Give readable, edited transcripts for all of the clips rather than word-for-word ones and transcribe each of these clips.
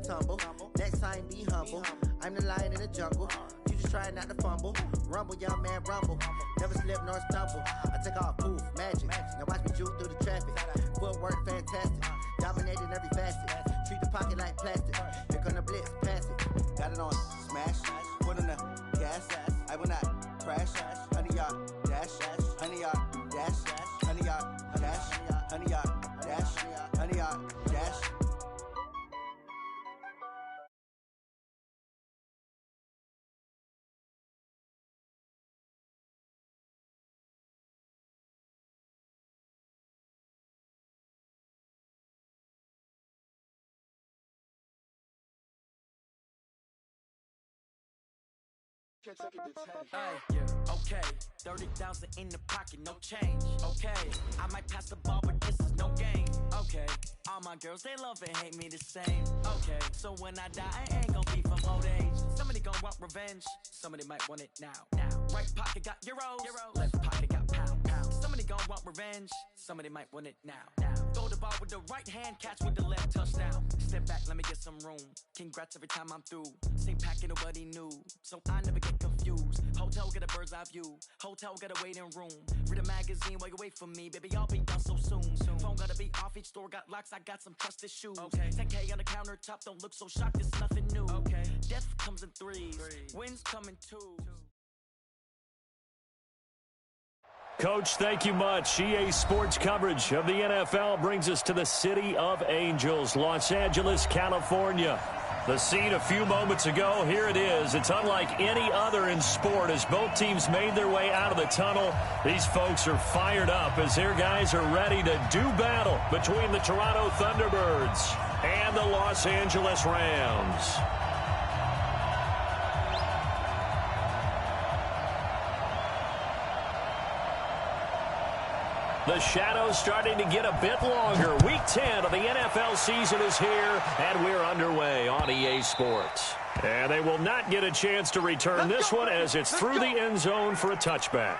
tumble. Next time, be humble. I'm the lion in the jungle. You just try not to fumble. Rumble, young man, rumble. Never slip nor stumble. I take off, poof, magic. Now watch me juke through the traffic. Footwork, fantastic. Dominating every facet. Treat the pocket like plastic. Here come the blitz, pass it. Got it on smash. Put on the gas. I will not crash. 100-yard dash. 100-yard dash. 100-yard dash. 100-yard dash. 100-yard dash. Okay, 30,000 in the pocket, no change. Okay, I might pass the ball, but this is no game. Okay, all my girls, they love and hate me the same. Okay, so when I die, I ain't gonna be from old age. Somebody gonna want revenge, somebody might want it now. Right pocket got euros, left pocket got pounds. Somebody gonna want revenge, somebody might want it now. Throw the ball with the right hand, catch with the left, touchdown. Step back, let me get some room. Congrats every time I'm through. Same packet, nobody knew, so I never get confused. Hotel get a bird's eye view. Hotel got a waiting room. Read a magazine while you wait for me, baby. I'll be done so soon. Phone gotta be off. Each store got locks. I got some trusted shoes. Okay. 10K on the countertop. Don't look so shocked. It's nothing new. Okay. Death comes in threes. Wins come in twos. Coach, thank you much. EA Sports coverage of the NFL brings us to the City of Angels, Los Angeles, California. The scene a few moments ago, here it is. It's unlike any other in sport as both teams made their way out of the tunnel. These folks are fired up as their guys are ready to do battle between the Toronto Thunderbirds and the Los Angeles Rams. The shadow's starting to get a bit longer. Week 10 of the NFL season is here, and we're underway on EA Sports. And they will not get a chance to return this one as it's through the end zone for a touchback.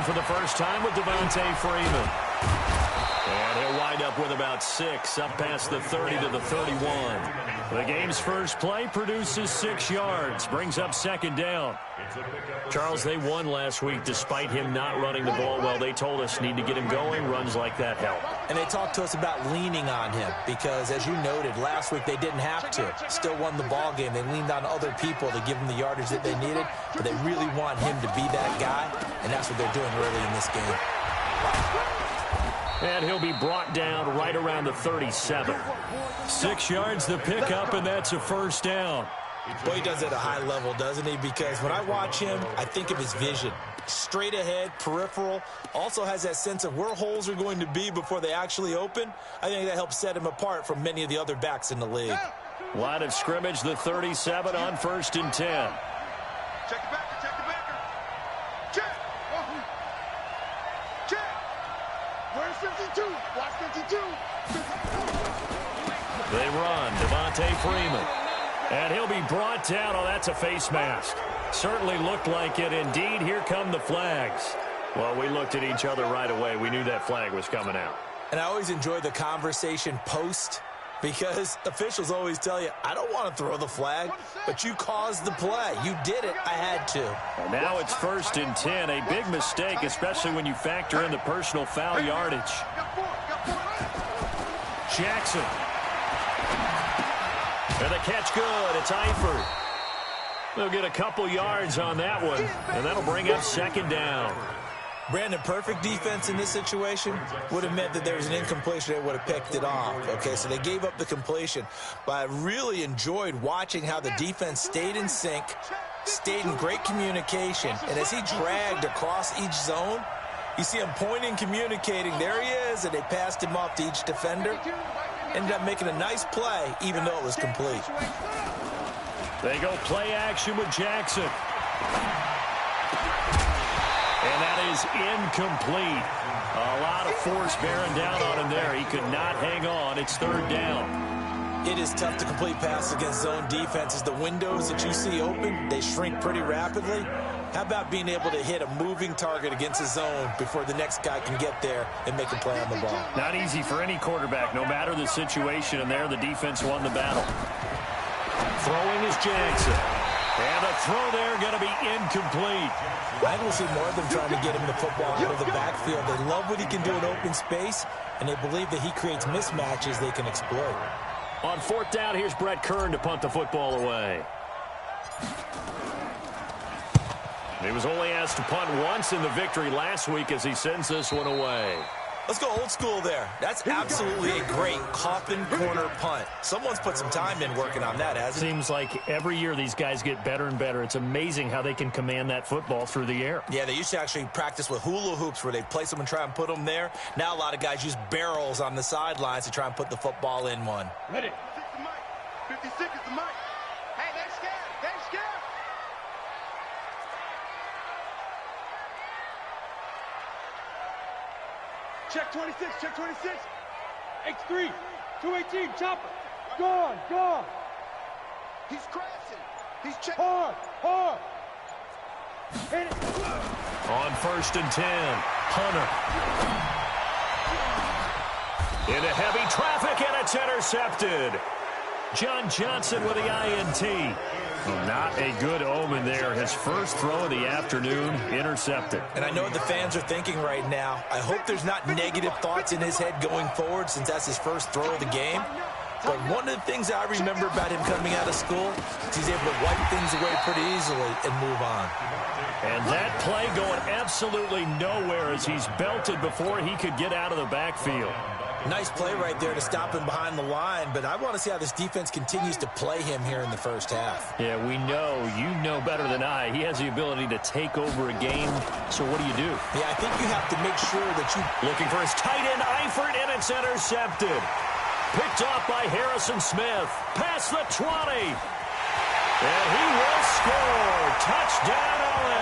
For the first time with Devontae Freeman. And he'll wind up with about 6, up past the 30 to the 31. The game's first play produces 6 yards, brings up second down. Charles, they won last week despite him not running the ball well. They told us need to get him going. Runs like that help. And they talked to us about leaning on him because, as you noted, last week they didn't have to. Still won the ball game. They leaned on other people to give them the yardage that they needed, but they really want him to be that guy, and that's what they're doing early in this game. And he'll be brought down right around the 37. 6 yards the pickup, and that's a first down. Boy, he does it at a high level, doesn't he? Because when I watch him, I think of his vision. Straight ahead, peripheral. Also has that sense of where holes are going to be before they actually open. I think that helps set him apart from many of the other backs in the league. Line of scrimmage, the 37 on 1st and 10. Check the backer, check the backer. Check. Check. Where's 52? Watch 52. They run. Devontae Freeman. And he'll be brought down. Oh, that's a face mask. Certainly looked like it. Indeed, here come the flags. Well, we looked at each other right away. We knew that flag was coming out. And I always enjoy the conversation post because officials always tell you, I don't want to throw the flag, but you caused the play. You did it. I had to. And now it's 1st and 10. A big mistake, especially when you factor in the personal foul yardage. Jackson. And the catch good. It's Eifert. They'll get a couple yards on that one, and that'll bring up second down. Brandon, perfect defense in this situation would have meant that there was an incompletion. They would have picked it off. Okay, so they gave up the completion. But I really enjoyed watching how the defense stayed in sync, stayed in great communication. And as he dragged across each zone, you see him pointing, communicating. There he is, and they passed him off to each defender. Ended up making a nice play, even though it was complete. They go play action with Jackson. And that is incomplete. A lot of force bearing down on him there. He could not hang on. It's third down. It is tough to complete passes against zone defenses. The windows that you see open, they shrink pretty rapidly. How about being able to hit a moving target against a zone before the next guy can get there and make a play on the ball? Not easy for any quarterback, no matter the situation, and there the defense won the battle. Throwing is Jackson. And a throw there going to be incomplete. I will see more of them trying to get him the football out of the backfield. They love what he can do in open space, and they believe that he creates mismatches they can exploit. On fourth down, here's Brett Kern to punt the football away. He was only asked to punt once in the victory last week as he sends this one away. Let's go old school there. That's absolutely a great coffin corner punt. Someone's put some time in working on that, hasn't it? Seems like every year these guys get better and better. It's amazing how they can command that football through the air. Yeah, they used to actually practice with hula hoops where they'd place them and try and put them there. Now a lot of guys use barrels on the sidelines to try and put the football in one. Ready. 56 is the mic. Hey, they're scared. They're scared. Check 26. Check 26. X3. 218. Chopper. Gone. Gone. He's crashing. He's checking. Hard. Hit it. On 1st and 10, Hunter. Into heavy traffic, and it's intercepted. John Johnson with the INT. Not a good omen there. His first throw of the afternoon, intercepted. And I know what the fans are thinking right now. I hope there's not negative thoughts in his head going forward since that's his first throw of the game. But one of the things I remember about him coming out of school is he's able to wipe things away pretty easily and move on. And that play going absolutely nowhere as he's belted before he could get out of the backfield. Nice play right there to stop him behind the line, but I want to see how this defense continues to play him here in the first half. Yeah, we know. You know better than I. He has the ability to take over a game. So what do you do? Yeah, I think you have to make sure that you... Looking for his tight end, Eifert, and it's intercepted. Picked off by Harrison Smith. Past the 20. And he will score. Touchdown, LA.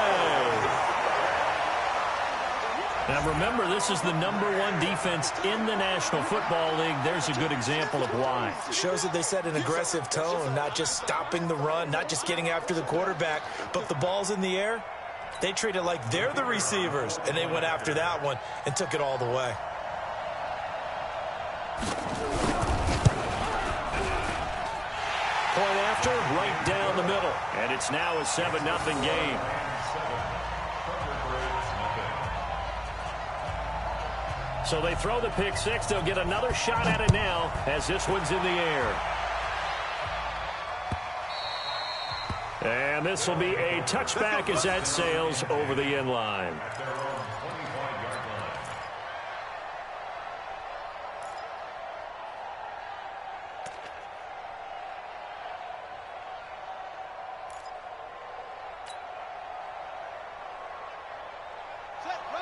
Now, remember, this is the #1 defense in the National Football League. There's a good example of why. Shows that they set an aggressive tone, not just stopping the run, not just getting after the quarterback, but the ball's in the air. They treat it like they're the receivers, and they went after that one and took it all the way. Point after, right down the middle. And it's now a 7-0 game. So they throw the pick six. They'll get another shot at it now as this one's in the air. And this will be a touchback as that sails over the end line.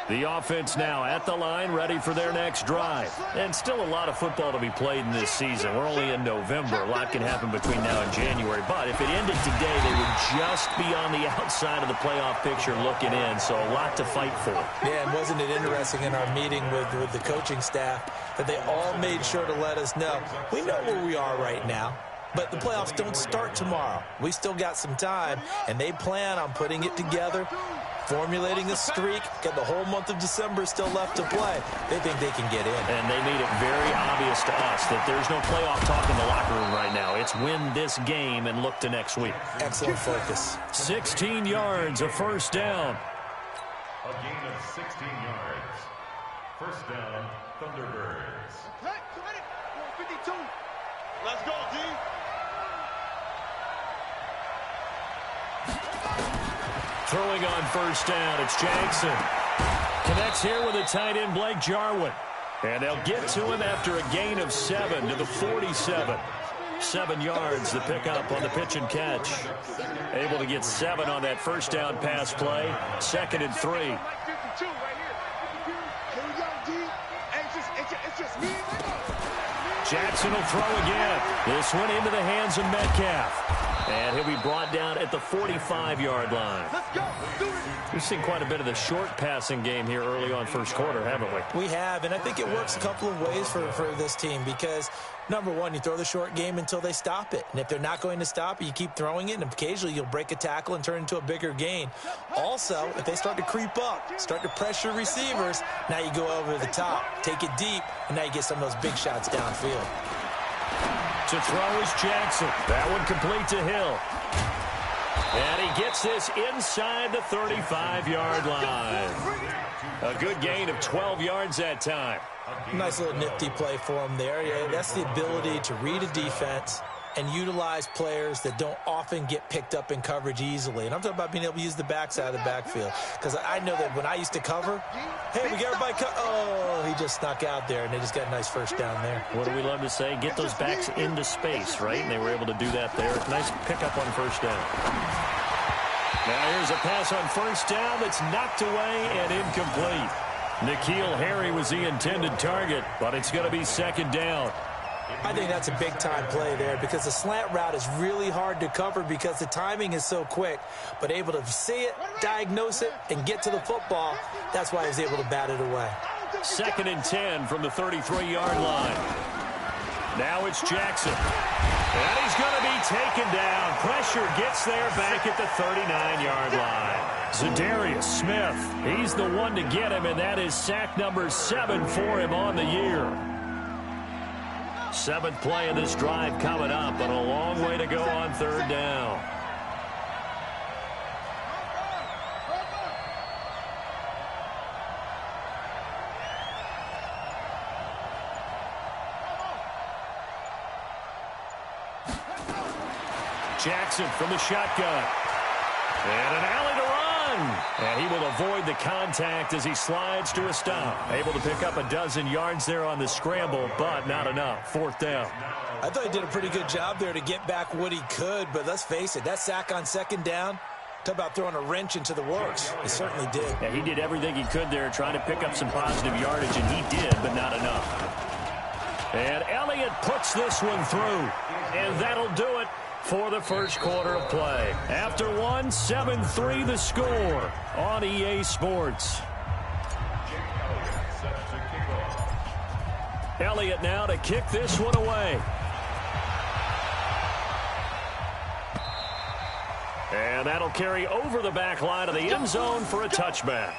The offense now at the line, ready for their next drive. And still a lot of football to be played in this season. We're only in November. A lot can happen between now and January. But if it ended today, they would just be on the outside of the playoff picture looking in. So a lot to fight for. Yeah, and wasn't it interesting in our meeting with the coaching staff that they all made sure to let us know, we know where we are right now. But the playoffs don't start tomorrow. We still got some time, and they plan on putting it together, formulating a streak, got the whole month of December still left to play. They think they can get in. And they made it very obvious to us that there's no playoff talk in the locker room right now. It's win this game and look to next week. Excellent focus. 16 yards, a first down. A gain of 16 yards. First down, Thunderbirds. Hey, 52. Let's go, D. Throwing on first down, it's Jackson. Connects here with a tight end, Blake Jarwin. And they'll get to him after a gain of 7 to the 47. 7 yards, the pickup on the pitch and catch. Able to get 7 on that first down pass play. 2nd and 3. Jackson will throw again. This one into the hands of Metcalf. And he'll be brought down at the 45-yard line. Let's go. Do it. We've seen quite a bit of the short passing game here early on first quarter, haven't we? We have, and I think it works a couple of ways for this team because, number one, you throw the short game until they stop it. And if they're not going to stop it, you keep throwing it, and occasionally you'll break a tackle and turn into a bigger gain. Also, if they start to creep up, start to pressure receivers, now you go over the top, take it deep, and now you get some of those big shots downfield. To throw is Jackson. That one complete to Hill. And he gets this inside the 35-yard line. A good gain of 12 yards that time. Nice little nifty play for him there. Yeah, that's the ability to read a defense and utilize players that don't often get picked up in coverage easily. And I'm talking about being able to use the backside of the backfield. Because I know that when I used to cover, hey, we got everybody oh, he just snuck out there, and they just got a nice first down there. What do we love to say? Get those backs into space, right? And they were able to do that there. Nice pickup on first down. Now here's a pass on first down that's knocked away and incomplete. N'Keal Harry was the intended target, but it's going to be second down. I think that's a big-time play there because the slant route is really hard to cover because the timing is so quick. But able to see it, diagnose it, and get to the football, that's why he was able to bat it away. 2nd and 10 from the 33-yard line. Now it's Jackson. And he's going to be taken down. Pressure gets there back at the 39-yard line. Zadarius Smith, he's the one to get him, and that is sack number 7 for him on the year. 7th play of this drive coming up, but a long way to go on third down. Jackson from the shotgun. And an alley to run. And he will avoid the contact as he slides to a stop. Able to pick up a dozen yards there on the scramble, but not enough. 4th down. I thought he did a pretty good job there to get back what he could, but let's face it, that sack on 2nd down, talk about throwing a wrench into the works. He certainly did. Yeah, he did everything he could there trying to pick up some positive yardage, and he did, but not enough. And Elliott puts this one through, and that'll do it for the first quarter of play. After one, 7-3 the score on EA Sports. Elliott now to kick this one away. And that'll carry over the back line of the end zone for a touchback.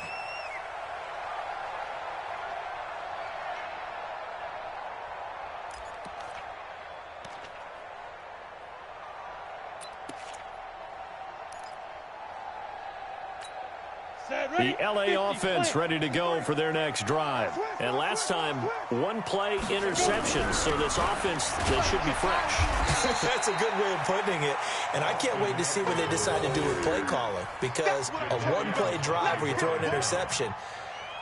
The LA offense ready to go for their next drive. And last time, one play interception. So this offense, they should be fresh. That's a good way of putting it. And I can't wait to see what they decide to do with play calling. Because a one-play drive where you throw an interception,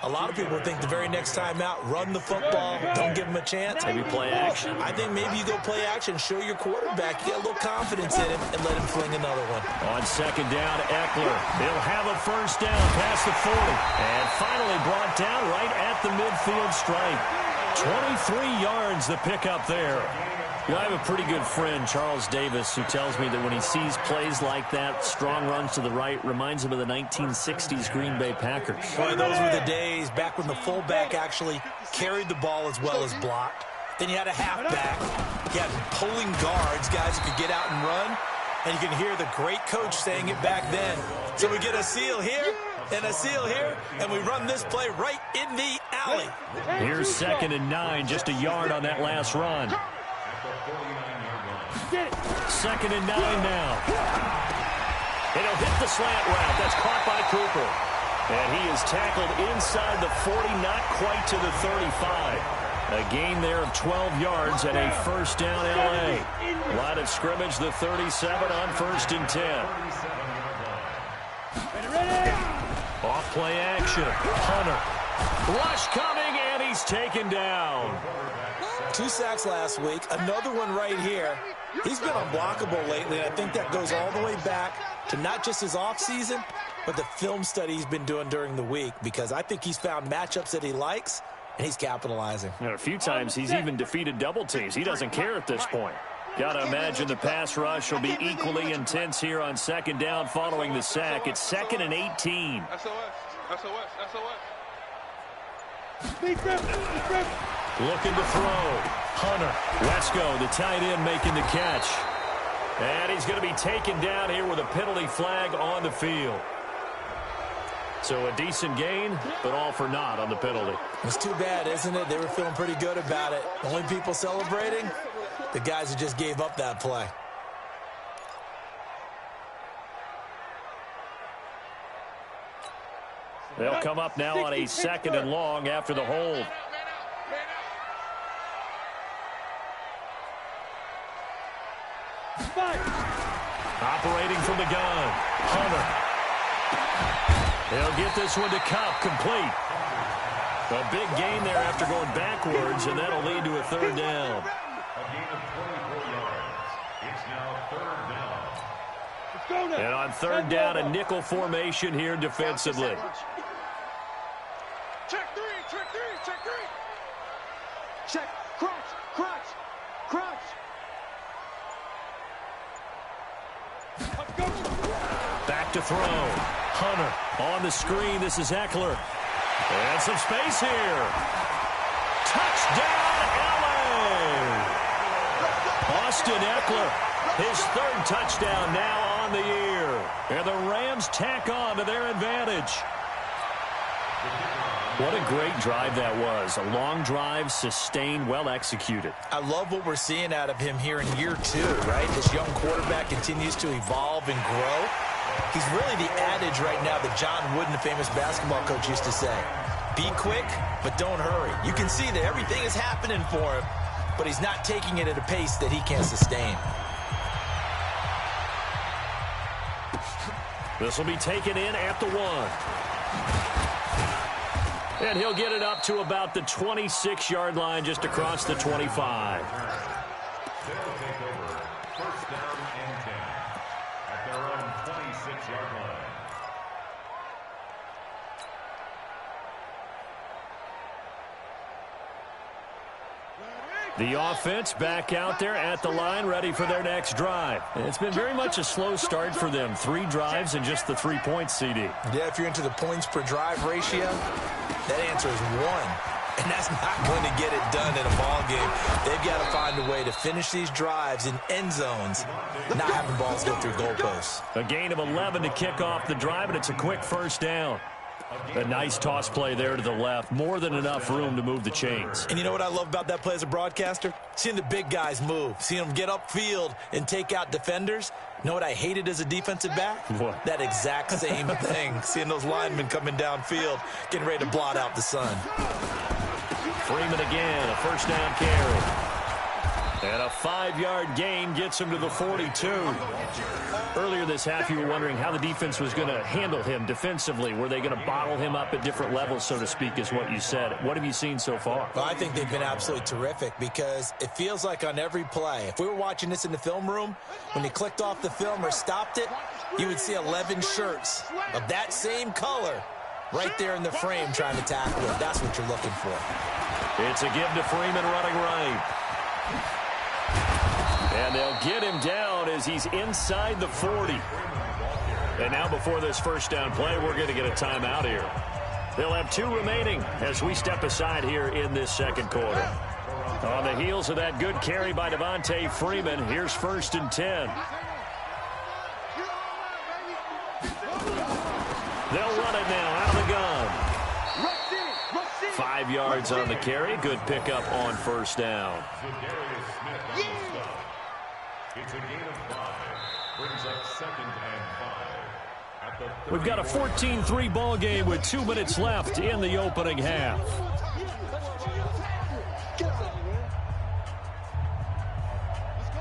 a lot of people think the very next time out, run the football, don't give them a chance. Maybe play action. I think maybe you go play action, show your quarterback, you get a little confidence in him, and let him fling another one. On 2nd down, Eckler. He'll have a first down past the 40. And finally brought down right at the midfield stripe. 23 yards the pickup there. You know, I have a pretty good friend, Charles Davis, who tells me that when he sees plays like that, strong runs to the right, reminds him of the 1960s Green Bay Packers. Boy, those were the days back when the fullback actually carried the ball as well as blocked. Then you had a halfback. You had pulling guards, guys who could get out and run. And you can hear the great coach saying it back then. So we get a seal here and a seal here, and we run this play right in the alley. Here's 2nd and 9, just a yard on that last run. 2nd and 9 now. And he'll hit the slant route. That's caught by Cooper. And he is tackled inside the 40, not quite to the 35. A gain there of 12 yards and a first down LA. Line of scrimmage, the 37 on 1st and 10. Off play action. Hunter. Rush coming, and he's taken down. 2 sacks last week, another one right here. He's been unblockable lately, and I think that goes all the way back to not just his offseason, but the film study he's been doing during the week, because I think he's found matchups that he likes, and he's capitalizing. And a few times he's even defeated double teams. He doesn't care at this point. Got to imagine the pass rush will be equally intense here on second down following the sack. It's 2nd and 18. Looking to throw. Hunter. Wesco, the tight end, making the catch. And he's going to be taken down here with a penalty flag on the field. So a decent gain, but all for naught on the penalty. It's too bad, isn't it? They were feeling pretty good about it. Only people celebrating, the guys who just gave up that play. They'll come up now on a 2nd and long after the hold. Operating from the gun, Hunter. He'll get this one to Cup, complete. A big gain there after going backwards, and that'll lead to a 3rd down. A gain of 24 yards. It's now 3rd down. And on 3rd down, a nickel formation here defensively. Check three. Check, crunch. Back to throw. Hunter on the screen. This is Eckler. And some space here. Touchdown, LA! Austin Eckler, his 3rd touchdown now on the year. And the Rams tack on to their advantage. What a great drive that was. A long drive, sustained, well executed. I love what we're seeing out of him here in year 2, right? This young quarterback continues to evolve and grow. He's really the adage right now that John Wooden, the famous basketball coach, used to say. Be quick, but don't hurry. You can see that everything is happening for him, but he's not taking it at a pace that he can't sustain. This will be taken in at the 1. And he'll get it up to about the 26-yard line, just across the 25. They'll take over 1st down and 10 at their own 26-yard line. The offense back out there at the line, ready for their next drive. It's been very much a slow start for them. 3 drives and just the 3 points, CD. Yeah, if you're into the points per drive ratio, that answer is 1. And that's not going to get it done in a ball game. They've got to find a way to finish these drives in end zones, not having balls go through goalposts. A gain of 11 to kick off the drive, and it's a quick 1st down. A nice toss play there to the left. More than enough room to move the chains. And you know what I love about that play as a broadcaster? Seeing the big guys move. Seeing them get upfield and take out defenders. You know what I hated as a defensive back? What? That exact same thing. Seeing those linemen coming downfield, getting ready to blot out the sun. Freeman again, a 1st down carry. And a 5-yard gain gets him to the 42. Earlier this half, you were wondering how the defense was going to handle him defensively. Were they going to bottle him up at different levels, so to speak, is what you said. What have you seen so far? Well, I think they've been absolutely terrific because it feels like on every play, if we were watching this in the film room, when you clicked off the film or stopped it, you would see 11 shirts of that same color right there in the frame trying to tackle it. That's what you're looking for. It's a give to Freeman running right. And they'll get him down as he's inside the 40. And now before this 1st down play, we're going to get a timeout here. They'll have 2 remaining as we step aside here in this 2nd quarter. On the heels of that good carry by Devontae Freeman, here's 1st and 10. They'll run it now out of the gun. 5 yards on the carry. Good pickup on 1st down. It's a gain of 5. Brings up 2nd and 5. At the We've got a 14-3 ball game with 2 minutes left in the opening half.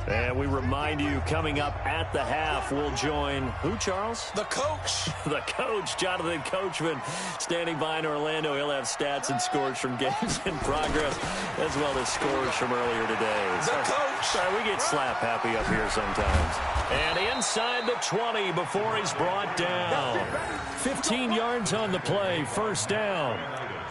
And we remind you, coming up at the half, we'll join who, Charles? The coach. The coach, Jonathan Coachman, standing by in Orlando. He'll have stats and scores from games in progress, as well as scores from earlier today. The coach. Sorry, we get slap happy up here sometimes. And inside the 20 before he's brought down. 15 yards on the play, 1st down.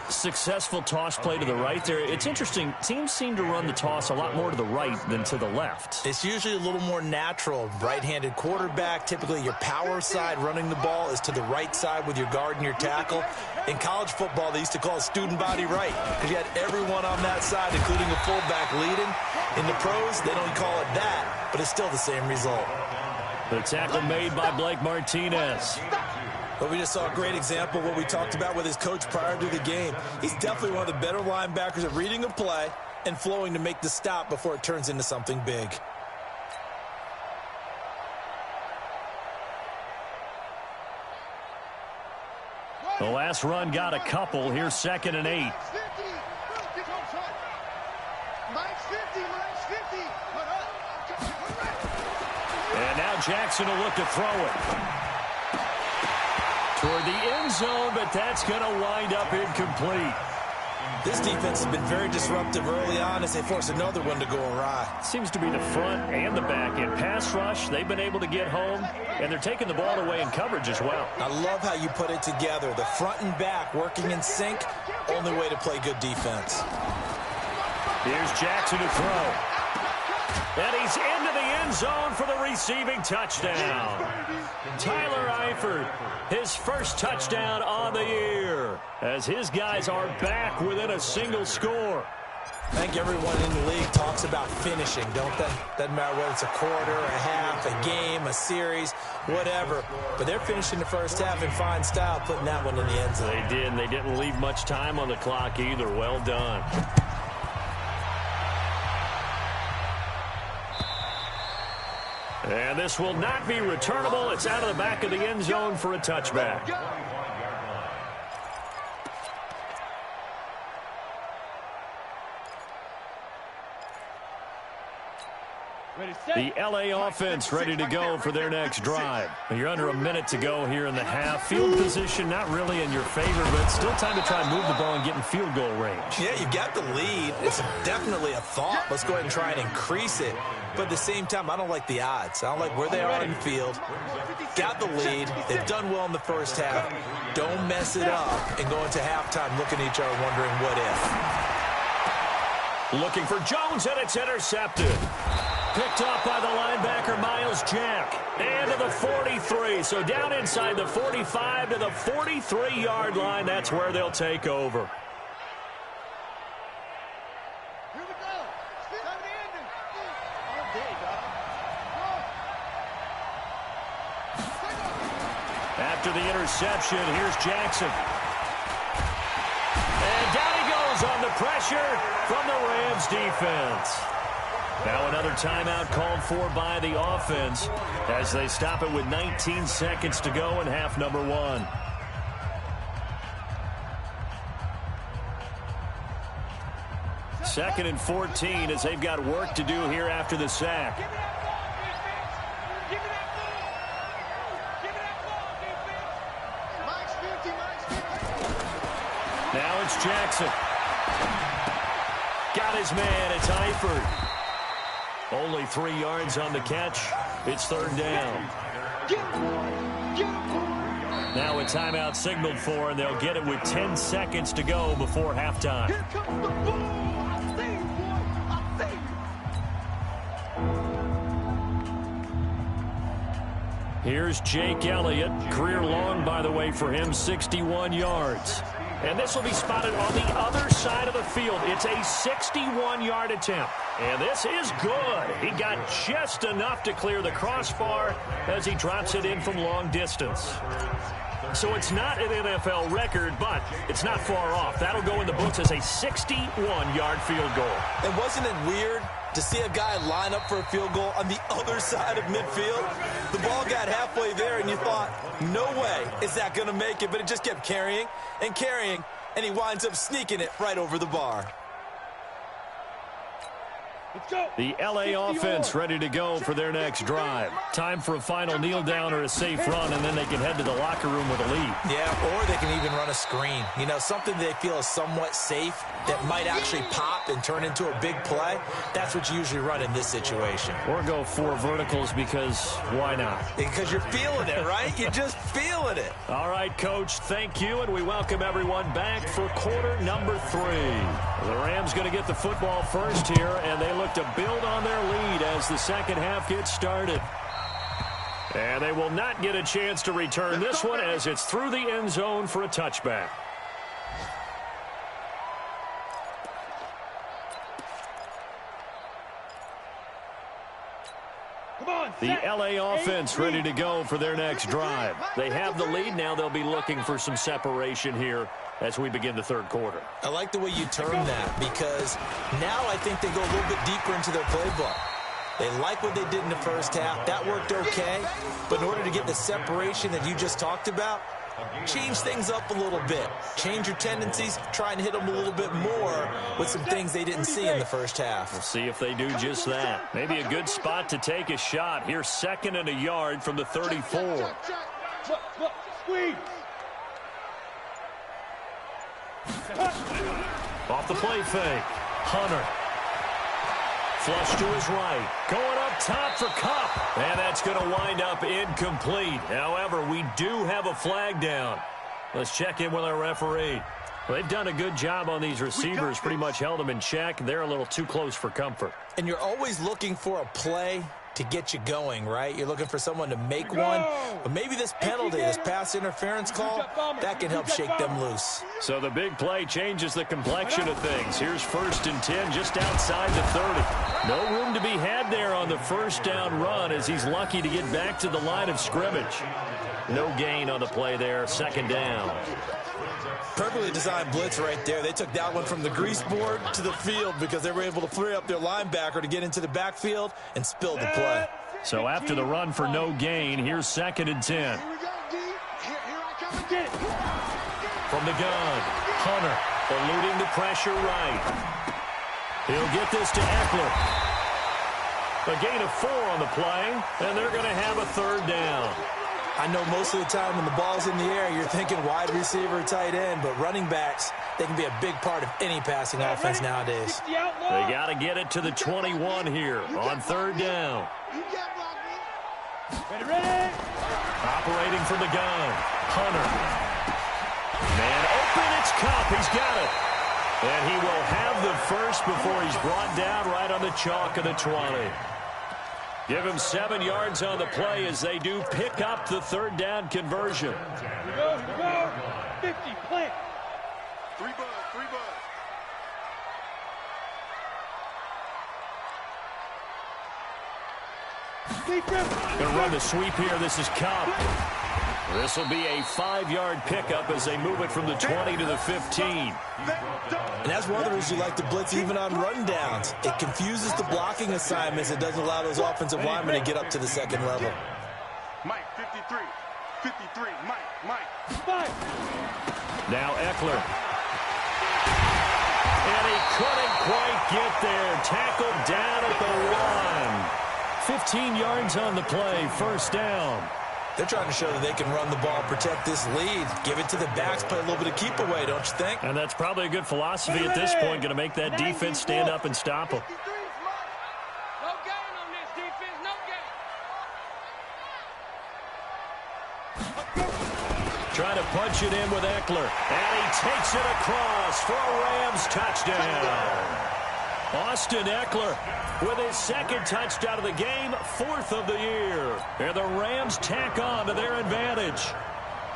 Successful toss play to the right there. It's interesting. Teams seem to run the toss a lot more to the right than to the left. It's usually a little more natural. Right-handed quarterback, typically your power side running the ball is to the right side with your guard and your tackle. In college football, they used to call it student body right because you had everyone on that side, including a fullback leading. In the pros, they don't call it that, but it's still the same result. The tackle made by Blake Martinez. But we just saw a great example of what we talked about with his coach prior to the game. He's definitely one of the better linebackers at reading a play and flowing to make the stop before it turns into something big. The last run got a couple. Here's 2nd and 8. And now Jackson will look to throw it toward the end zone, but that's going to wind up incomplete. This defense has been very disruptive early on as they force another one to go awry. Seems to be the front and the back. In pass rush, they've been able to get home, and they're taking the ball away in coverage as well. I love how you put it together. The front and back working in sync, only way to play good defense. Here's Jackson to throw. And he's into the end zone for the receiving touchdown. Tyler Eifert, his first touchdown on the year, as his guys are back within a single score. I think everyone in the league talks about finishing, don't they? Doesn't matter whether it's a quarter, a half, a game, a series, whatever. But they're finishing the first half in fine style, putting that one in the end zone. They did, and they didn't leave much time on the clock either. Well done. And this will not be returnable. It's out of the back of the end zone for a touchback. The LA offense ready to go for their next drive. You're under a minute to go here in the half. Field position not really in your favor, but still time to try and move the ball and get in field goal range. Yeah, you got the lead. It's definitely a thought. Let's go ahead and try and increase it. But at the same time, I don't like the odds. I don't like where they are in the field. Got the lead. They've done well in the first half. Don't mess it up and go into halftime looking at each other wondering what if. Looking for Jones, and it's intercepted. Picked off by the linebacker, Miles Jack. And to the 43. So down inside the 45 to the 43-yard line. That's where they'll take over. Here we go. After the interception, here's Jackson. And down he goes on the pressure from the Rams defense. Now another timeout called for by the offense as they stop it with 19 seconds to go in half number 1. Second and 14 as they've got work to do here after the sack. Now it's Jackson. Got his man. It's Eifert. Only 3 yards on the catch. It's 3rd down. Now a timeout signaled for, and they'll get it with 10 seconds to go before halftime. Here comes the ball. I see you, boy. I see you. Here's Jake Elliott. Career long, by the way, for him, 61 yards. And this will be spotted on the other side of the field. It's a 61-yard attempt. And this is good. He got just enough to clear the crossbar as he drops it in from long distance. So it's not an NFL record, but it's not far off. That'll go in the books as a 61-yard field goal. And wasn't it weird to see a guy line up for a field goal on the other side of midfield? The ball got halfway there, and you thought, no way is that going to make it, but it just kept carrying and carrying, and he winds up sneaking it right over the bar. The LA offense ready to go for their next drive. Time for a final kneel down or a safe run, and then they can head to the locker room with a lead. Yeah, or they can even run a screen. You know, something they feel is somewhat safe that might actually pop and turn into a big play. That's what you usually run in this situation. Or go 4 verticals because why not? Because you're feeling it, right? You're just feeling it. All right, Coach, thank you, and we welcome everyone back for quarter number 3. The Rams going to get the football first here, and they look to build on their lead as the second half gets started. And they will not get a chance to return this one as it's through the end zone for a touchback. The LA offense ready to go for their next drive. They have the lead. Now they'll be looking for some separation here as we begin the third quarter. I like the way you term that because now I think they go a little bit deeper into their playbook. They like what they did in the first half. That worked okay. But in order to get the separation that you just talked about, change things up a little bit. Change your tendencies. Try and hit them a little bit more with some things they didn't see in the first half. We'll see if they do just that. Maybe a good spot to take a shot. Here's 2nd and a yard from the 34. Squeeze. Off the play fake. Hunter. Flush to his right. Going up top for Kupp. And that's going to wind up incomplete. However, we do have a flag down. Let's check in with our referee. Well, they've done a good job on these receivers. Pretty much held them in check. They're a little too close for comfort. And you're always looking for a play to get you going, right? You're looking for someone to make one. But maybe this penalty, this pass interference call, that can help shake them loose. So the big play changes the complexion of things. Here's 1st and 10 just outside the 30. No room to be had there on the first down run as he's lucky to get back to the line of scrimmage. No gain on the play there. 2nd down. Perfectly designed blitz right there. They took that one from the grease board to the field because they were able to free up their linebacker to get into the backfield and spill the play. So after the run for no gain, here's 2nd and 10. From the gun, Hunter eluding the pressure right. He'll get this to Eckler. A gain of 4 on the play, and they're going to have a 3rd down. I know most of the time when the ball's in the air, you're thinking wide receiver, tight end, but running backs, they can be a big part of any passing offense nowadays. They got to get it to the 21 here on 3rd down. Operating from the gun, Hunter. Man open, it's Kupp. He's got it. And he will have the first before he's brought down right on the chalk of the 20. Give him 7 yards on the play as they do pick up the 3rd down conversion. Go. 50, plant. 3 buzz. Going to run the sweep here. This is Kupp. This will be a 5-yard pickup as they move it from the 20 to the 15. And that's one of the reasons you like to blitz even on rundowns. It confuses the blocking assignments. It doesn't allow those offensive linemen to get up to the 2nd level. Mike, 53. Mike. Now Eckler. And he couldn't quite get there. Tackled down at the 1. 15 yards on the play, 1st down. They're trying to show that they can run the ball, protect this lead, give it to the backs, play a little bit of keep away, don't you think? And that's probably a good philosophy at this point, going to make that defense stand up and stop them. No gain on this defense, no gain. Trying to punch it in with Eckler. And he takes it across for a Rams touchdown. Austin Eckler with his 2nd touchdown of the game, 4th of the year. And the Rams tack on to their advantage.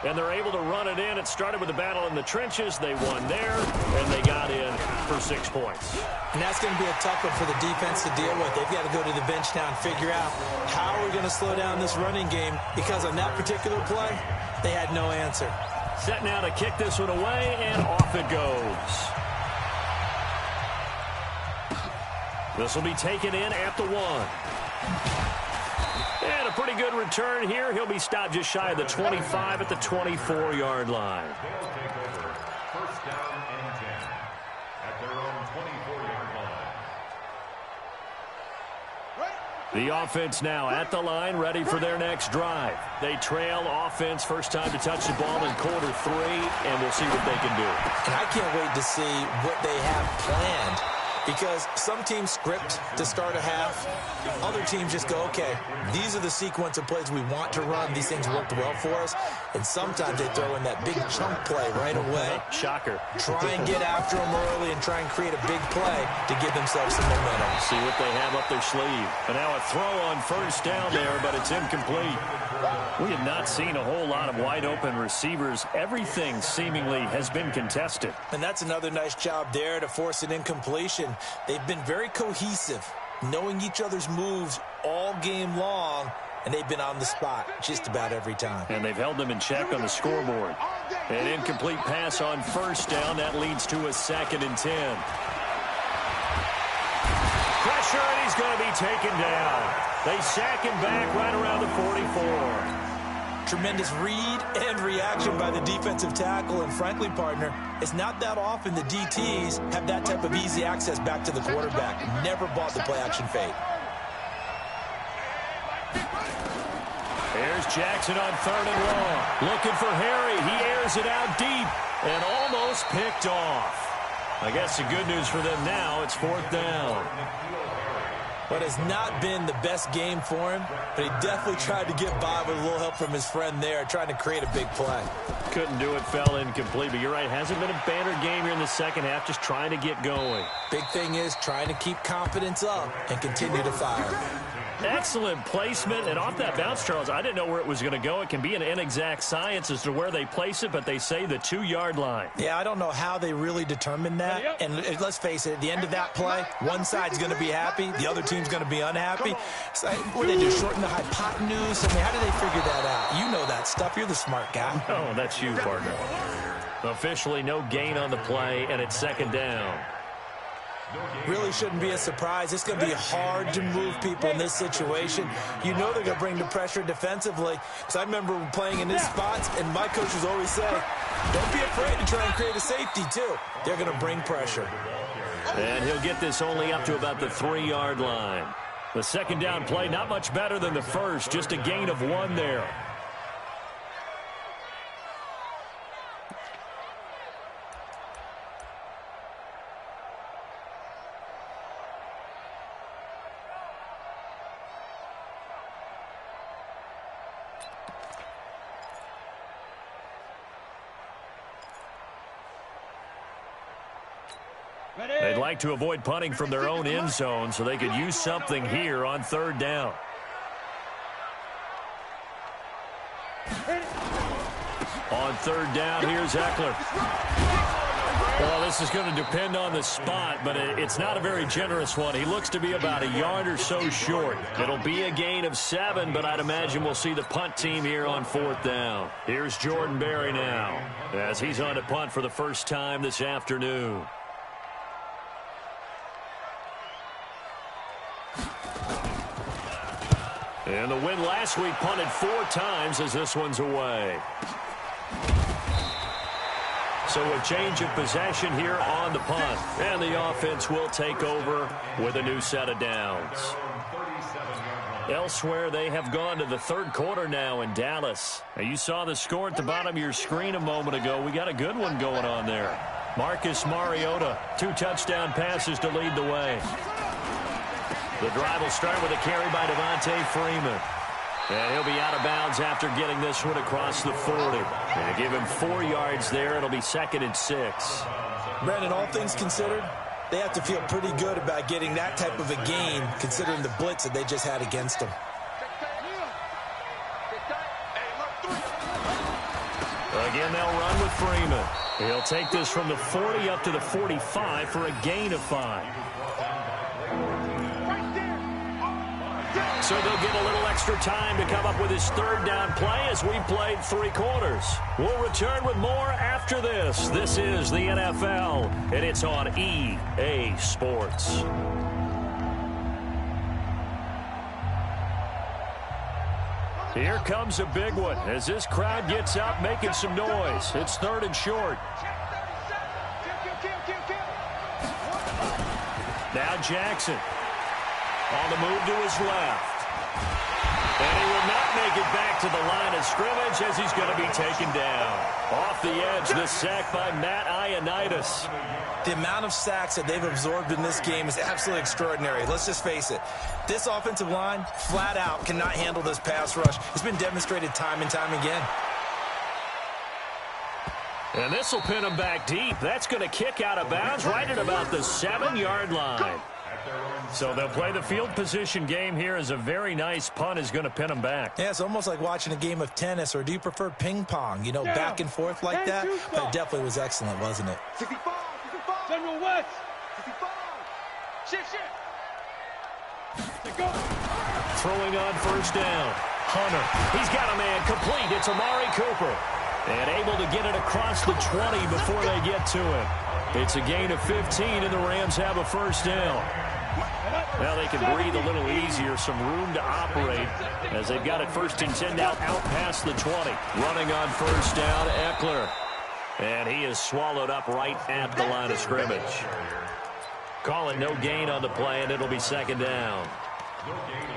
And they're able to run it in. It started with a battle in the trenches. They won there, and they got in for 6 points. And that's going to be a tough one for the defense to deal with. They've got to go to the bench now and figure out how we're going to slow down this running game, because on that particular play, they had no answer. Set now to kick this one away, and off it goes. This will be taken in at the 1. And a pretty good return here. He'll be stopped just shy of the 25 at the 24-yard line. They'll take over 1st down and 10 at their own 24-yard line. The offense now at the line, ready for their next drive. They trail offense, first time to touch the ball in quarter 3, and we'll see what they can do. And I can't wait to see what they have planned, because some teams script to start a half. Other teams just go, okay, these are the sequence of plays we want to run. These things worked well for us. And sometimes they throw in that big chunk play right away. Shocker. Try and get after them early and try and create a big play to give themselves some momentum. See what they have up their sleeve. And now a throw on first down there, but it's incomplete. We have not seen a whole lot of wide open receivers. Everything seemingly has been contested. And that's another nice job there to force an incompletion. They've been very cohesive, knowing each other's moves all game long, and they've been on the spot just about every time. And they've held them in check on the scoreboard. An incomplete pass on first down. That leads to a 2nd and 10. Pressure, and he's going to be taken down. They sack him back right around the 44. Tremendous read and reaction by the defensive tackle. And frankly, partner, it's not that often the DTs have that type of easy access back to the quarterback. Never bought the play-action fade. Here's Jackson on 3rd and long. Looking for Harry. He airs it out deep and almost picked off. I guess the good news for them now, it's 4th down. But has not been the best game for him, but he definitely tried to get by with a little help from his friend there, trying to create a big play. Couldn't do it, fell incomplete, but you're right, hasn't been a banner game here in the second half, just trying to get going. Big thing is trying to keep confidence up and continue to fire. Excellent placement, and off that bounce, Charles, I didn't know where it was going to go. It can be an inexact science as to where they place it, but they say the 2-yard line. Yeah, I don't know how they really determined that. And let's face it, at the end of that play, one side's going to be happy, the other team's going to be unhappy. So, what do they do, shorten the hypotenuse? I mean, how do they figure that out? You know that stuff. You're the smart guy. Oh, that's you, partner. Officially no gain on the play, and it's 2nd down. Really shouldn't be a surprise. It's going to be hard to move people in this situation. You know they're going to bring the pressure defensively. Because I remember playing in these spots, and my coaches always say, don't be afraid to try and create a safety, too. They're going to bring pressure. And he'll get this only up to about the 3-yard line. The 2nd down play, not much better than the first, just a gain of 1 there. They'd like to avoid punting from their own end zone so they could use something here on 3rd down. On 3rd down, here's Eckler. Well, this is going to depend on the spot, but it's not a very generous one. He looks to be about a yard or so short. It'll be a gain of 7, but I'd imagine we'll see the punt team here on 4th down. Here's Jordan Berry now, as he's on to punt for the first time this afternoon. And the win last week punted 4 times as this one's away. So a change of possession here on the punt. And the offense will take over with a new set of downs. Elsewhere, they have gone to the 3rd quarter now in Dallas. Now, you saw the score at the bottom of your screen a moment ago. We got a good one going on there. Marcus Mariota, 2 touchdown passes to lead the way. The drive will start with a carry by Devontae Freeman. And he'll be out of bounds after getting this one across the 40. And give him 4 yards there. It'll be 2nd and 6. Brandon, all things considered, they have to feel pretty good about getting that type of a gain, considering the blitz that they just had against them. Again, they'll run with Freeman. He'll take this from the 40 up to the 45 for a gain of 5. So they'll get a little extra time to come up with his 3rd down play as we played 3 quarters. We'll return with more after this. This is the NFL, and it's on EA Sports. Here comes a big one as this crowd gets up making some noise. It's 3rd and short. Now Jackson. On the move to his left. And he will not make it back to the line of scrimmage as he's going to be taken down. Off the edge, the sack by Matt Ioannidis. The amount of sacks that they've absorbed in this game is absolutely extraordinary. Let's just face it. This offensive line, flat out, cannot handle this pass rush. It's been demonstrated time and time again. And this will pin him back deep. That's going to kick out of bounds right at about the 7-yard line. So they'll play the field position game here as a very nice punt is going to pin them back. Yeah, it's almost like watching a game of tennis, or do you prefer ping pong? You know, back and forth like that? But it definitely was excellent, wasn't it? 65, General West, 65. Shift. Throwing on first down. Hunter, he's got a man complete. It's Amari Cooper. And able to get it across the 20 before they get to it. It's a gain of 15, and the Rams have a first down. Now they can breathe a little easier, some room to operate as they've got it 1st and 10 now out past the 20. Running on first down, Eckler. And he is swallowed up right at the line of scrimmage. Call it no gain on the play, and it'll be 2nd down.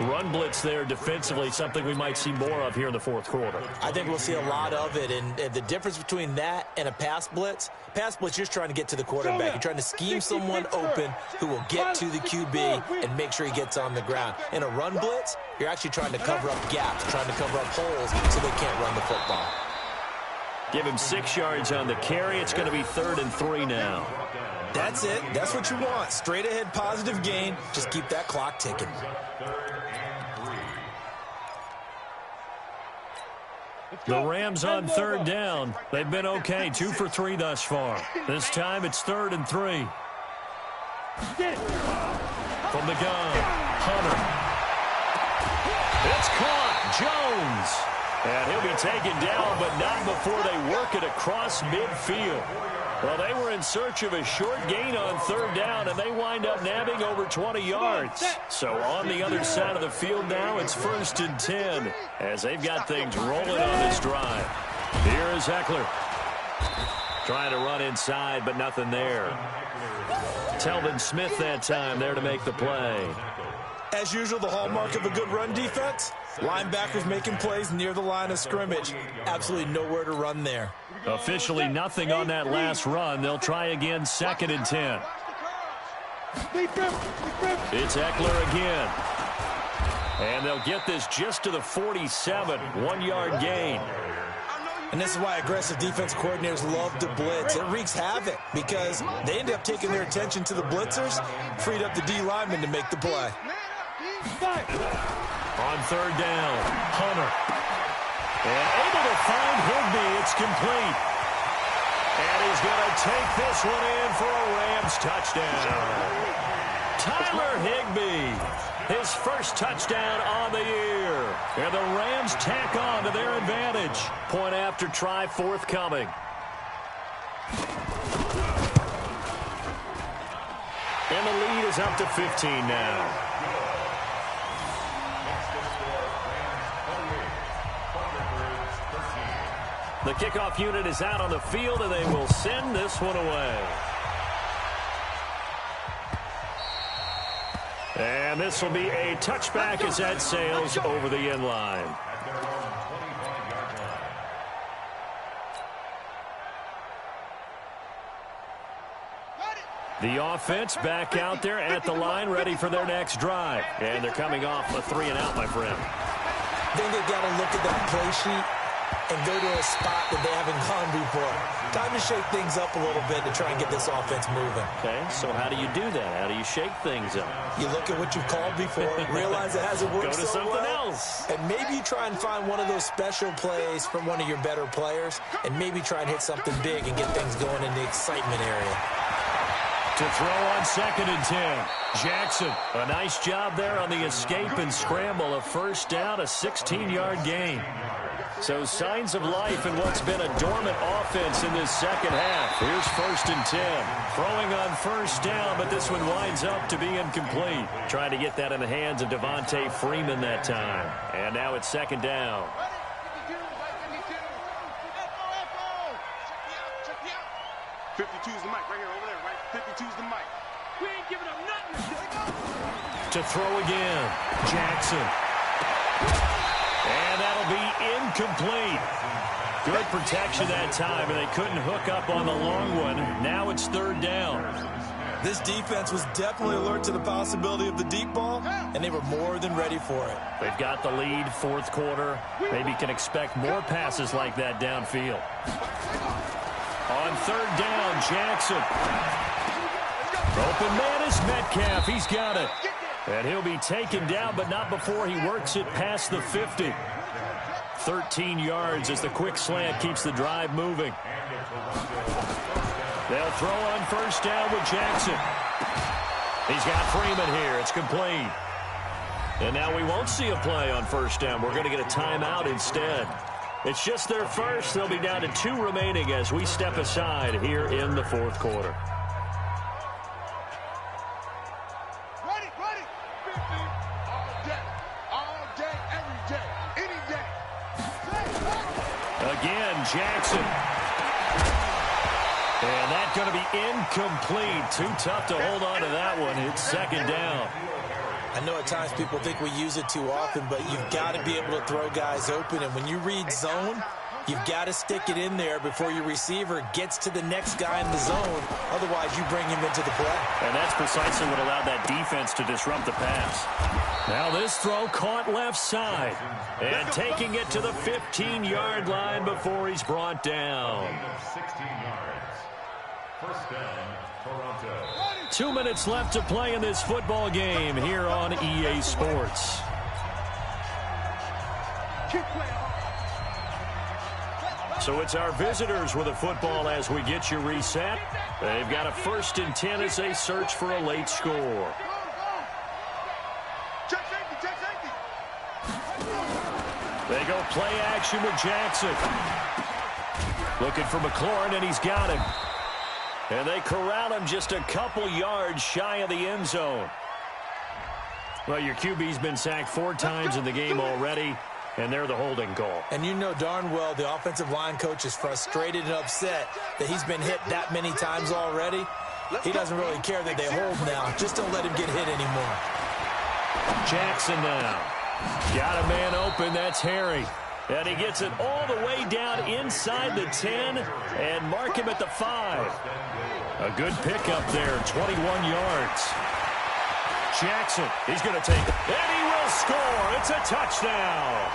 Run blitz there defensively, something we might see more of here in the 4th quarter. I think we'll see a lot of it, and the difference between that and a pass blitz, you're just trying to get to the quarterback. You're trying to scheme someone open who will get to the QB and make sure he gets on the ground. In a run blitz, you're actually trying to cover up gaps, trying to cover up holes so they can't run the football. Give him 6 yards on the carry. It's going to be 3rd and 3 now. That's it. That's what you want. Straight ahead positive gain. Just keep that clock ticking. The Rams on 3rd down. They've been okay. 2 for 3 thus far. This time it's 3rd and 3. From the gun, Hunter. It's caught. Jones. And he'll be taken down, but not before they work it across midfield. Well, they were in search of a short gain on 3rd down, and they wind up nabbing over 20 yards. So on the other side of the field now, it's 1st and 10 as they've got things rolling on this drive. Here is Eckler. Trying to run inside, but nothing there. Telvin Smith that time there to make the play. As usual, the hallmark of a good run defense, linebackers making plays near the line of scrimmage. Absolutely nowhere to run there. Officially nothing on that last run. They'll try again, 2nd and 10. It's Eckler again. And they'll get this just to the 47, 1-yard gain. And this is why aggressive defense coordinators love to blitz. It wreaks havoc because they end up taking their attention to the blitzers, freed up the D lineman to make the play. On 3rd down, Hunter. And able to find Higbee. It's complete. And he's going to take this one in for a Rams touchdown. Tyler Higbee, his first touchdown on the year. And the Rams tack on to their advantage. Point after try forthcoming. And the lead is up to 15 now. The kickoff unit is out on the field, and they will send this one away. And this will be a touchback as that sails over the end line. The offense back out there at the line, ready for their next drive. And they're coming off a 3-and-out, my friend. I think they've got to look at that play sheet and go to a spot that they haven't gone before. Time to shake things up a little bit to try and get this offense moving. Okay, so how do you do that? How do you shake things up? You look at what you've called before, realize it hasn't worked Go to so something well, else. and maybe you try and find one of those special plays from one of your better players, and maybe try and hit something big and get things going in the excitement area. To throw on 2nd and 10. Jackson, a nice job there on the escape and scramble. A first down, a 16-yard gain. So signs of life in what's been a dormant offense in this second half. Here's 1st and 10. Throwing on first down, but this one winds up to be incomplete. Trying to get that in the hands of Devontae Freeman that time. And now it's 2nd down. 52's the mic right here over there, right? 52's the mic. We ain't giving up nothing. To throw again. Jackson. And that'll be incomplete. Good protection that time, and they couldn't hook up on the long one. Now it's third down. This defense was definitely alert to the possibility of the deep ball, and they were more than ready for it. They've got the lead, fourth quarter. Maybe can expect more passes like that downfield. On third down, Jackson. Open man is Metcalf. He's got it. And he'll be taken down, but not before he works it past the 50. 13 yards as the quick slant keeps the drive moving. They'll throw on first down with Jackson. He's got Freeman here. It's complete. And now we won't see a play on first down. We're going to get a timeout instead. It's just their first. They'll be down to 2 remaining as we step aside here in the fourth quarter. Ready. 50 all day, every day, any day. Again, Jackson. And that's going to be incomplete. Too tough to hold on to that one. It's second down. I know at times people think we use it too often, but you've got to be able to throw guys open. And when you read zone, you've got to stick it in there before your receiver gets to the next guy in the zone. Otherwise, you bring him into the play. And that's precisely what allowed that defense to disrupt the pass. Now this throw caught left side. And taking it to the 15-yard line before he's brought down. 16 yards. First down, Toronto. 2 minutes left to play in this football game here on EA Sports. So it's our visitors with a football as we get you reset. They've got a 1st and 10 as they search for a late score. They go play action with Jackson. Looking for McLaurin, and he's got him. And they corral him just a couple yards shy of the end zone. Well, your QB's been sacked 4 times in the game already, and they're the holding call. And you know darn well the offensive line coach is frustrated and upset that he's been hit that many times already. He doesn't really care that they hold now. Just don't let him get hit anymore. Jackson now. Got a man open. That's Harry. And he gets it all the way down inside the 10 and mark him at the 5. A good pickup there, 21 yards. Jackson, he's going to take it. And he will score. It's a touchdown.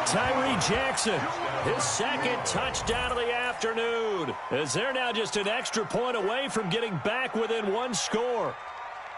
Tyree Jackson, his 2nd touchdown of the afternoon. As they're now just an extra point away from getting back within 1 score.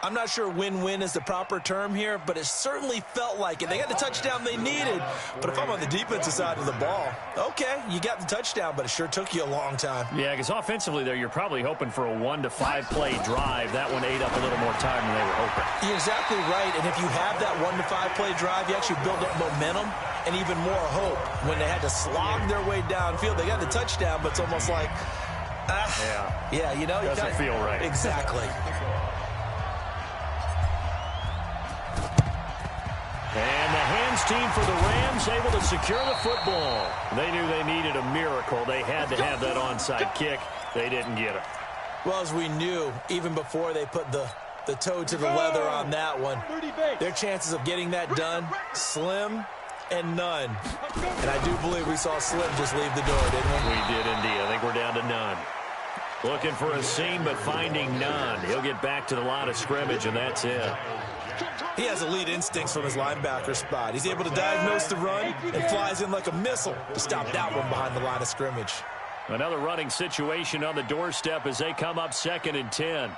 I'm not sure win-win is the proper term here, but it certainly felt like it. They got the touchdown they needed, but if I'm on the defensive side of the ball, okay, you got the touchdown, but it sure took you a long time. Yeah, because offensively there, you're probably hoping for a 1 to 5 play drive. That one ate up a little more time than they were hoping. You're exactly right, and if you have that 1 to 5 play drive, you actually build up momentum and even more hope. When they had to slog their way downfield, they got the touchdown, but it's almost like, yeah, you know. Doesn't feel right. Exactly. And the hands team for the Rams able to secure the football. They knew they needed a miracle. They had to have that onside kick. They didn't get it. Well, as we knew, even before they put the toe to the leather on that one, their chances of getting that done, slim and none. And I do believe we saw Slim just leave the door, didn't we? We did indeed. I think we're down to none. Looking for a seam, but finding none. He'll get back to the line of scrimmage, and that's it. He has elite instincts from his linebacker spot. He's able to diagnose the run and flies in like a missile to stop that one behind the line of scrimmage. Another running situation on the doorstep as they come up 2nd and 10.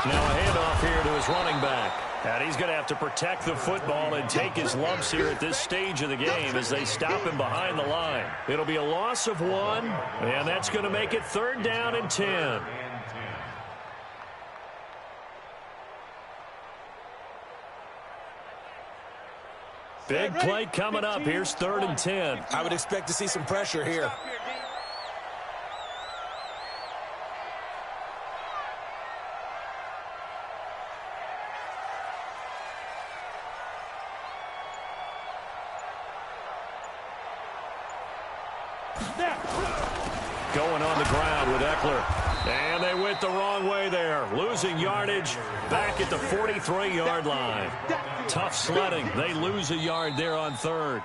Now a handoff here to his running back. And he's going to have to protect the football and take his lumps here at this stage of the game as they stop him behind the line. It'll be a loss of 1, and that's going to make it 3rd down and 10. Big play coming up. Here's 3rd and 10. I would expect to see some pressure here. Going on the ground with Eckler. And they went the wrong way there. Losing yardage back at the 43-yard line. Tough sledding. They lose a yard there on third.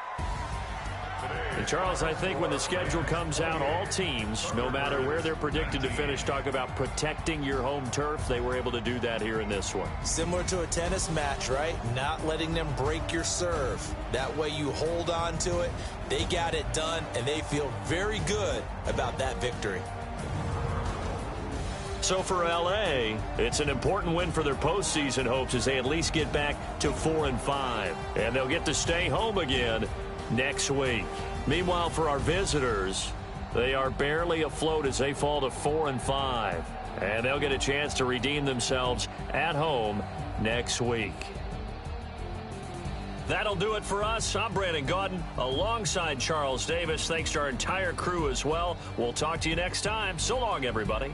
And Charles, I think when the schedule comes out, all teams, no matter where they're predicted to finish, talk about protecting your home turf. They were able to do that here in this one. Similar to a tennis match, right? Not letting them break your serve. That way you hold on to it. They got it done, and they feel very good about that victory. So for L.A., it's an important win for their postseason hopes as they at least get back to 4-5. And they'll get to stay home again next week. Meanwhile, for our visitors, they are barely afloat as they fall to 4-5. And they'll get a chance to redeem themselves at home next week. That'll do it for us. I'm Brandon Gaudin alongside Charles Davis. Thanks to our entire crew as well. We'll talk to you next time. So long, everybody.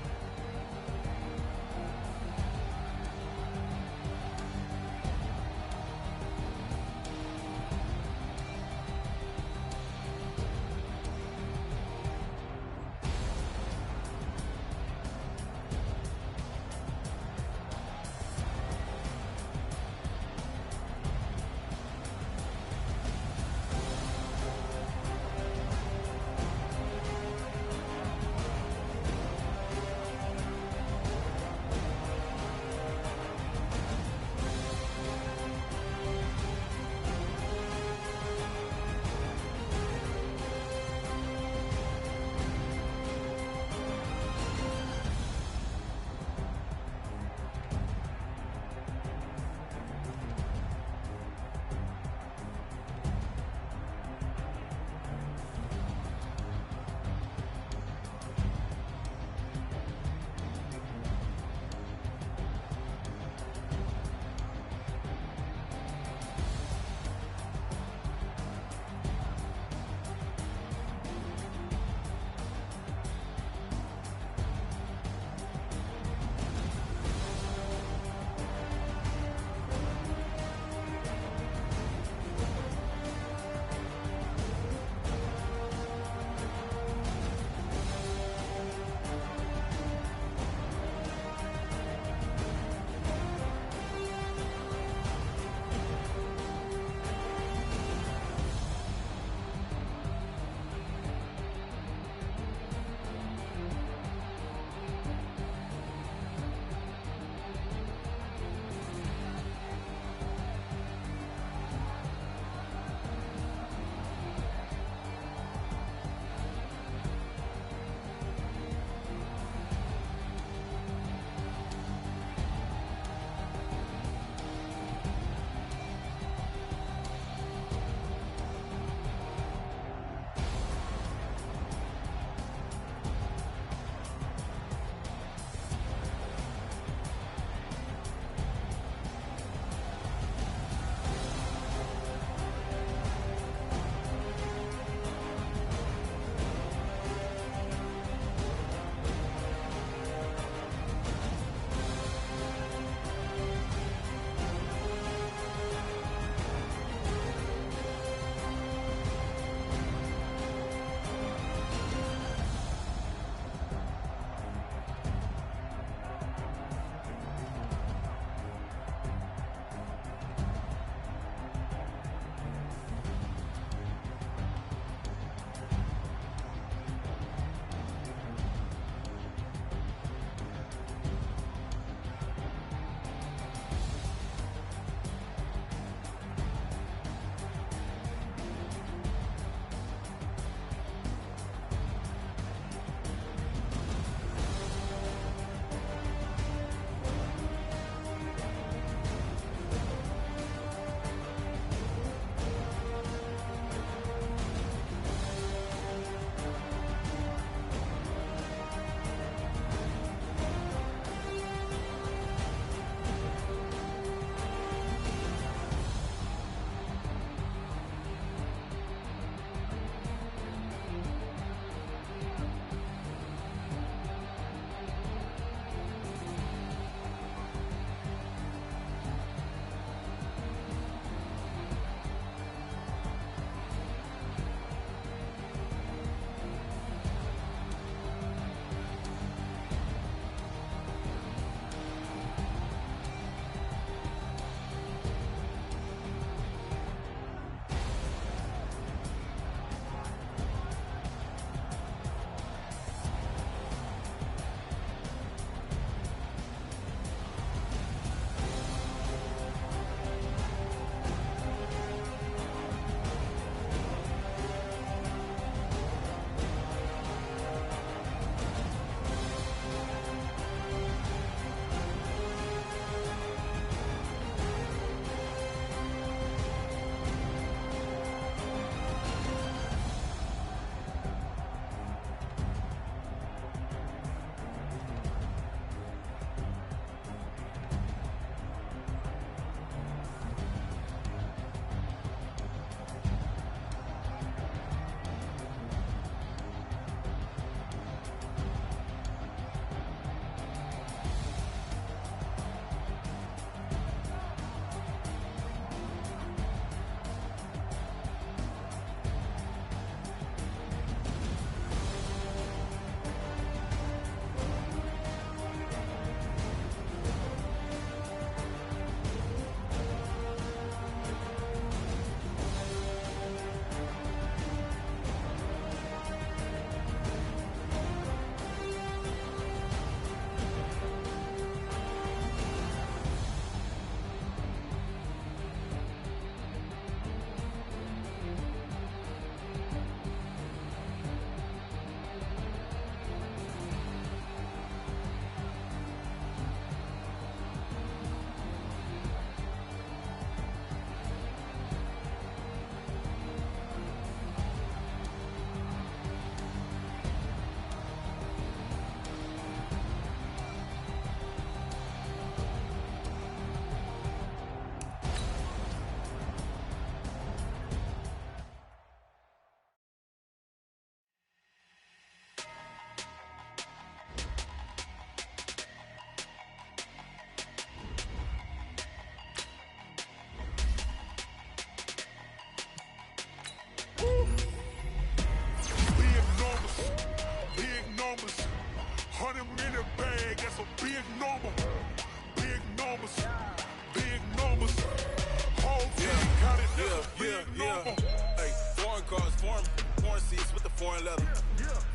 foreign leather.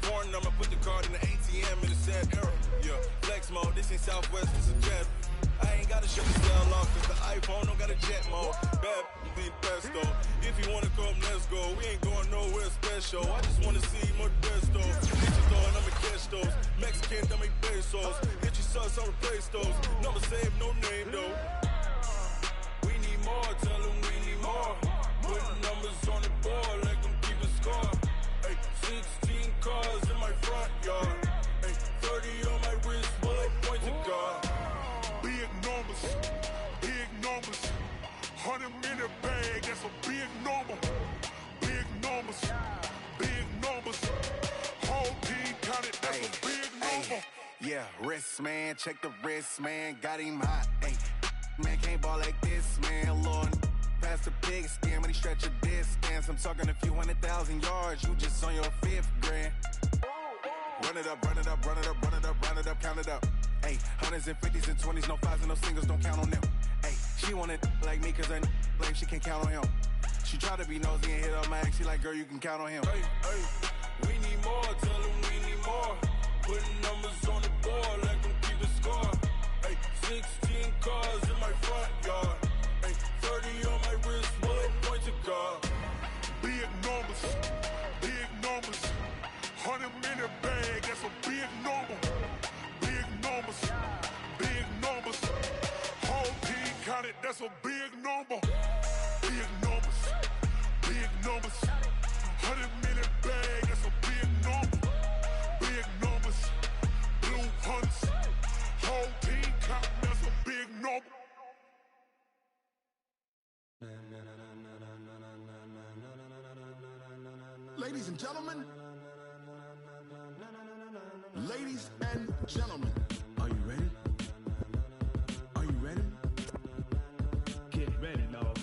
Foreign number, put the card in the ATM in the sad era. Yeah, flex mode, this ain't Southwest, this is jet. I ain't gotta shut the cell off, cause the iPhone don't got a jet mode. Bad, be best though. If you wanna come, let's go. We ain't going nowhere special. I just wanna see more best though. Bitches throwing, I'ma catch those. Mexican, don't make pesos. Hit your sus, I'll replace those. Number save, no name though. We need more, tell them we need more. Putting numbers on the board like I'm keeping score. Ay, 16 cars in my front yard. Ay, 30 on my wrist, while I point to God. Big numbers, big numbers. 100 minute bag, that's a big number. Big numbers, big numbers. Whole team counted, that's a big number. Yeah, wrist man, check the wrist man, got him hot. Ay, man can't ball like this, man. Lord, past the pig skin, but he stretch a distance. I'm talking a few 100,000 yards, you just on your 5th grand. Run it up, run it up, run it up, run it up, run it up, count it up. Ay, 100s and 50s and 20s, no 5s and no singles, don't count on them. Ay, she want it like me, cause I like she can't count on him. She try to be nosy and hit up my ex, she like, girl, you can count on him. Hey, hey, we need more, tell them we need more. Putting numbers on the board like I'm keeping score. Hey, 16 cars in my front yard. Hey, 30 on my wrist, while I point to God. Big numbers, big numbers. 100 minute bag, that's a big number. Big numbers, big numbers. Whole team counted, that's a big number. Big numbers, big numbers. 100 minute bag, that's a big number. Big numbers, blue hunts. Whole team counting, that's a big number. Ladies and gentlemen, ladies and gentlemen, are you ready? Are you ready? Get ready, no.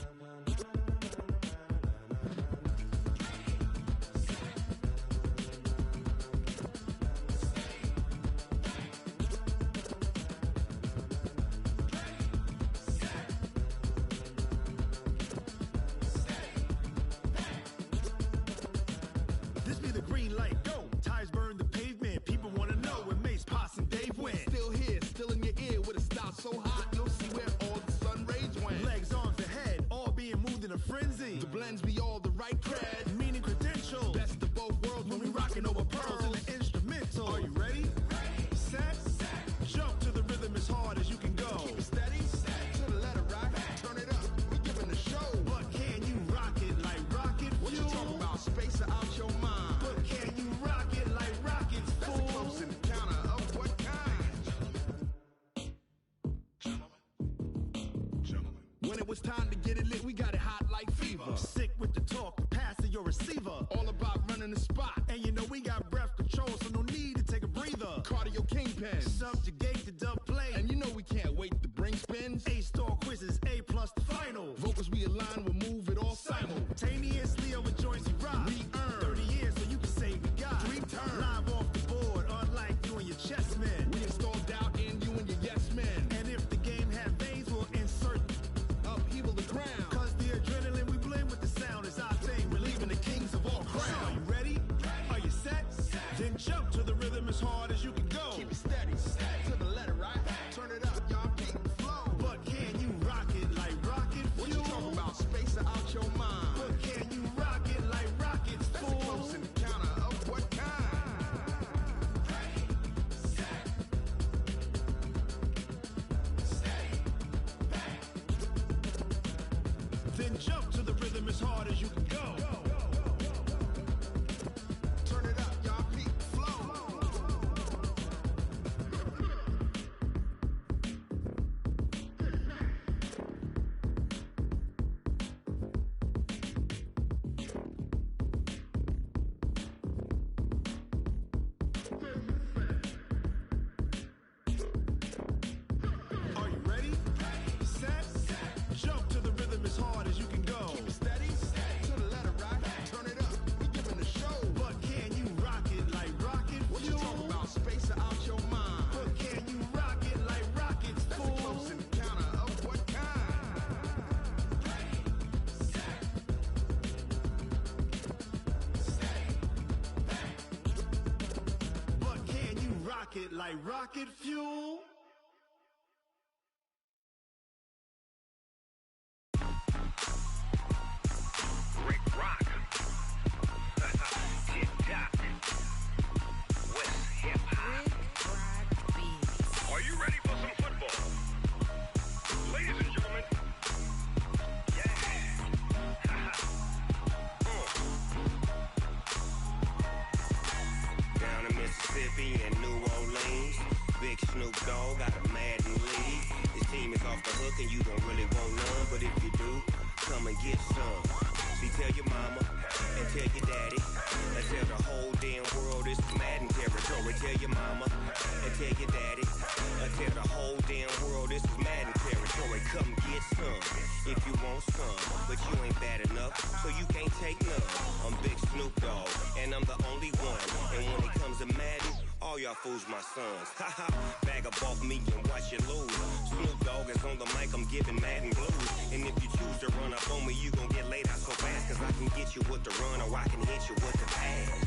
This be the green light, go. Tires burn the pavement. People want to know where Mace, Potts, and Dave went. Still here, still in your ear with a style so hot, you'll see where all the sun rays went. Legs, arms, and head, all being moved in a frenzy. The blends be all the right cred, meaning credential. Best of both worlds when we rockin' over pearls in the instrumental. Are you ready? Set, jump to the rhythm as hard as you can go. Keep it steady, to the letter right. Turn it up, we giving the show. But can you rock it like rocket fuel? What you talking about? Space out your mind. But can you rock it like rockets, fool? That's a close encounter of what kind? Gentlemen. When it was time to get it lit, we got it hot like fever. Sick with the talk, passing your receiver. All about running the spot. And you know we got breath control, so no need to take a breather. Cardio kingpin, subjugate the dub play. And you know we can't wait to bring spins. A-star quizzes, A+ the final. Vocals we align, we'll move it all simultaneously over joints we rock. We earn 30 years, so you can say we got 3 turns. Live off the board, unlike you and your chess men. We install doubt in you and your yes men. And if the game had veins, we'll insert upheaval the ground. Cause the adrenaline we blend with the sound is our thing. We're leaving the kings of all crowns. So are you ready? Are you set? Then jump to the rhythm as hard as you can go. Keep it steady, to the letter right. Turn it up, y'all keep the flow. But can you rock it like rocket fuel? What you talking about? Space out your mind. But can you rock it like rockets, fool? That's a close encounter of what kind? Then jump to the rhythm as hard as you can go. Turn it up, y'all keep the flow. Are you ready? Set, jump to the rhythm as hard as you can go. Keep it steady, to the it like rocket fuel. Rick Rock. Tip-top. West hip-hop. Are you ready for some football? Ladies and gentlemen. Yeah. Down in Mississippi and New Orleans, Big Snoop Dogg got a Madden league. His team is off the hook and you don't really want none, but if you do, come and get some. See, tell your mama and tell your daddy and tell the whole damn world this is Madden territory. Tell your mama and tell your daddy and tell the whole damn world this is Madden territory. Come get some if you want some, but you ain't bad enough, so you can't take none. I'm Big Snoop Dogg and I'm the only one. And when it comes to Madden, all y'all fools my sons. Haha, bag up off me and watch you lose. Snoop Dogg is on the mic, I'm giving Madden blues. And if you choose to run up on me, you gon' get laid out so fast, cause I can get you with the run or I can hit you with the pass.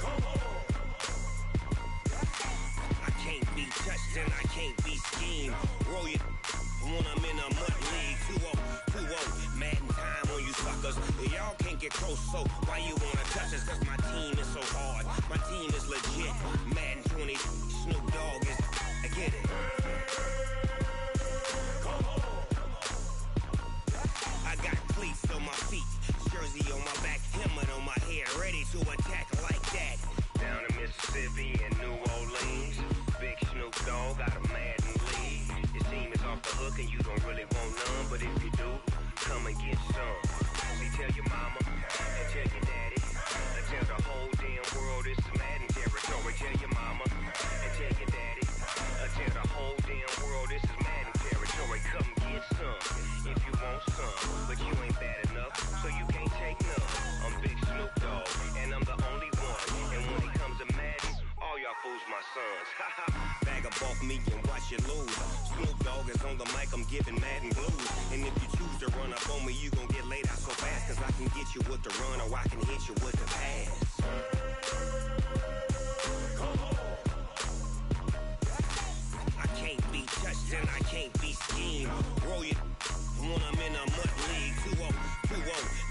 Come on. I can't be touched and I can't be schemed. Roll you when I'm in a mud league. 2-0, Madden time on you suckers. Y'all can't get close, so why you wanna touch us? Cause my team is so hard, my team is legit. Madden 20, Snoop Dogg is, I get it. Come on. I got cleats on my feet, jersey on my back, helmet on my head, ready to attack like that. Down in Mississippi and New Orleans, Big Snoop Dogg got a Madden league. His team is off the hook and you don't really want none, but if you do, come and get some. See, tell your mama and tell your daddy and tell the whole damn world this is Madden territory. Tell your mama and tell your daddy and tell the whole damn world this is Madden territory. Come get some if you want some, but you ain't bad enough, so you can't take none. I'm Big Snoop Dogg and I'm the only one. And when it comes to Madden, all y'all fools my sons. Bag up off me and watch you lose. Snoop Dogg is on the mic, I'm giving Madden blues. And if you choose to run up on me, you gon' get laid out so fast, cause I can get you with the run or I can hit you with the pass. Come on. I can't be touched and I can't be schemed. Roll you when I'm in a mud league. 2-0,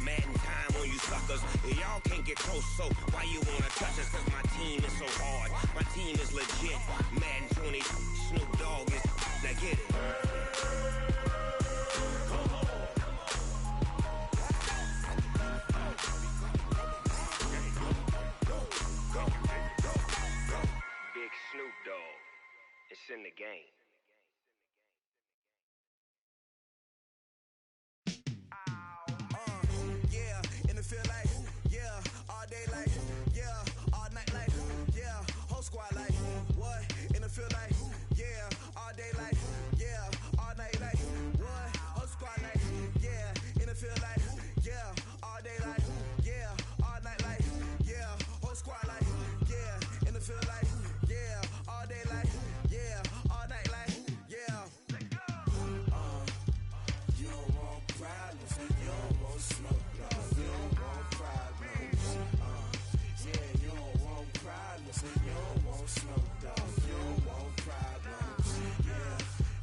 Madden time on you suckers. Y'all can't get close, so why you wanna touch us? Cause my team is so hard, my team is legit. Madden 20, Snoop Dogg is, now get it. Come on. Go. Big Snoop Dogg, it's in the game. Feel like, yeah, all day like, yeah, all night like, yeah, whole squad like, what? In the field like, yeah, all day like, yeah, all night like, what? Whole squad like, yeah, in the field like, yeah, all day like, yeah, all night like, yeah, whole squad like, yeah, in the field like, yeah, all day like, yeah, all night like, yeah. You don't want problems, you don't want smoke. You don't want problems, yeah, you don't want problems, you don't want smoke, dog, you don't want problems,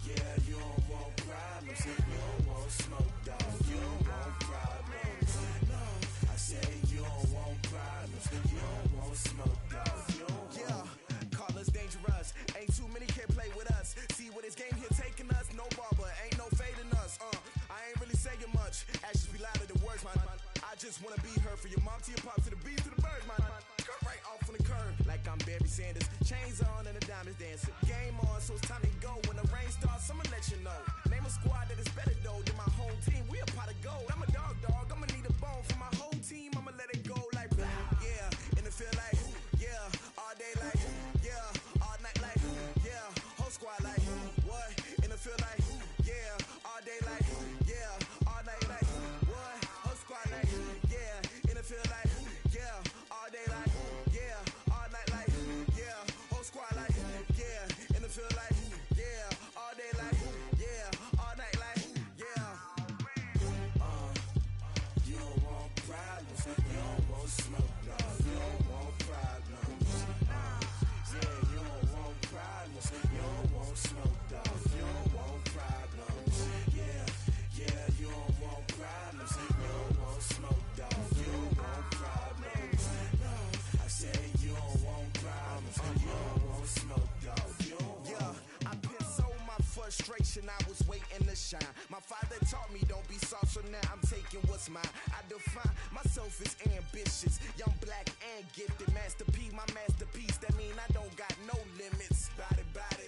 yeah, you don't want problems, you don't want smoke, dog, you don't want problems, no, I say you don't want problems, you don't want smoke, dog, you don't want. Yeah, call us dangerous, ain't too many can play with us, see what this game here taking us, no barber, ain't no fading us, I ain't really saying much, actions be louder than words, man. I just wanna be heard from your mom to your pop to the beat to the birds, man. Skirt right off on the curb, like I'm Barry Sanders. Chains on and the diamonds dancing. Game on, so it's time to go. When the rain starts, I'ma let you know. Name a squad that is better though than my home team. We a pot of gold. I'm a dog. I'ma need a bone for my whole team. I'ma let it go like blah. Yeah, in the field like, yeah, all day like, yeah, all night like, yeah, whole squad like, what? In the field like, yeah, all day like, yeah, all night like, what? Whole squad like, yeah, in the field like, yeah, all day like, yeah, all night like, yeah, whole squad like, yeah, in the field like, yeah, all day like, yeah, to shine. My father taught me don't be soft, so now I'm taking what's mine. I define myself as ambitious, young, black, and gifted. Master P, my masterpiece, that mean I don't got no limits. Bout it,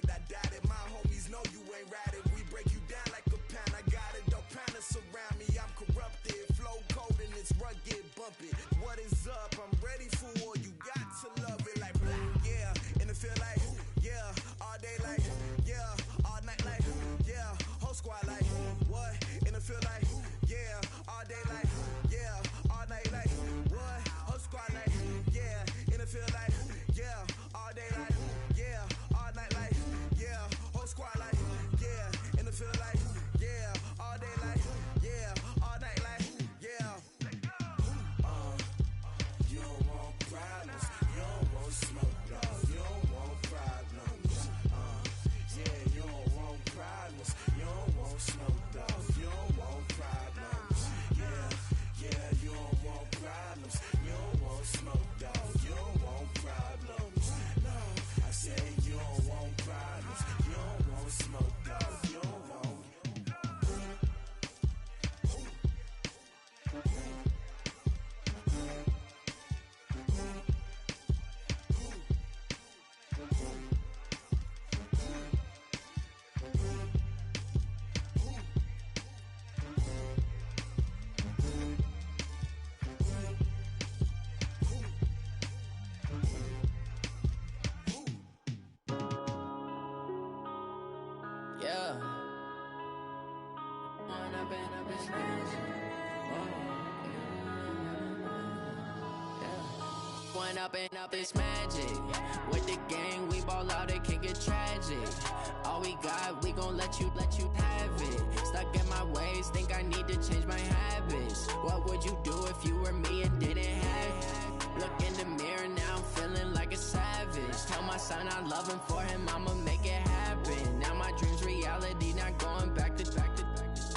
I doubt it. My homies know you ain't ratted. We break you down like a pound. I got it, don't pound to surround me. I'm corrupted, flow cold and it's rugged, bumpy. What is up? I'm ready for war. You got to love it like black, yeah. And it feel like, yeah. All day like, yeah. All night like, yeah. Whole squad like, what? And it feel like, yeah. All day like, yeah. All night like, what? Whole squad like, yeah. And it feel like, yeah. All day like, yeah. All night like, yeah. Whole squad like, yeah. And it feel like, yeah. All day like, yeah. All night like, yeah. You don't want problems. You don't want smoke, dog. You don't want problems. Yeah, you don't want problems. You don't want smoke, dog. You don't want problems. Yeah, you don't want problems. You don't want smoke, dog. You don't want problems. No, I said you don't want problems. You don't want smoke, dog. You don't want. Yeah. One up and up is magic. With the gang, we ball out, it can get tragic. All we got, we gon' let you have it. Stuck in my ways, think I need to change my habits. What would you do if you were me and didn't have it? Look in the mirror, now I'm feeling like a savage. Tell my son I love him, for him I'ma make it happen. Now my dream's reality, not going back to.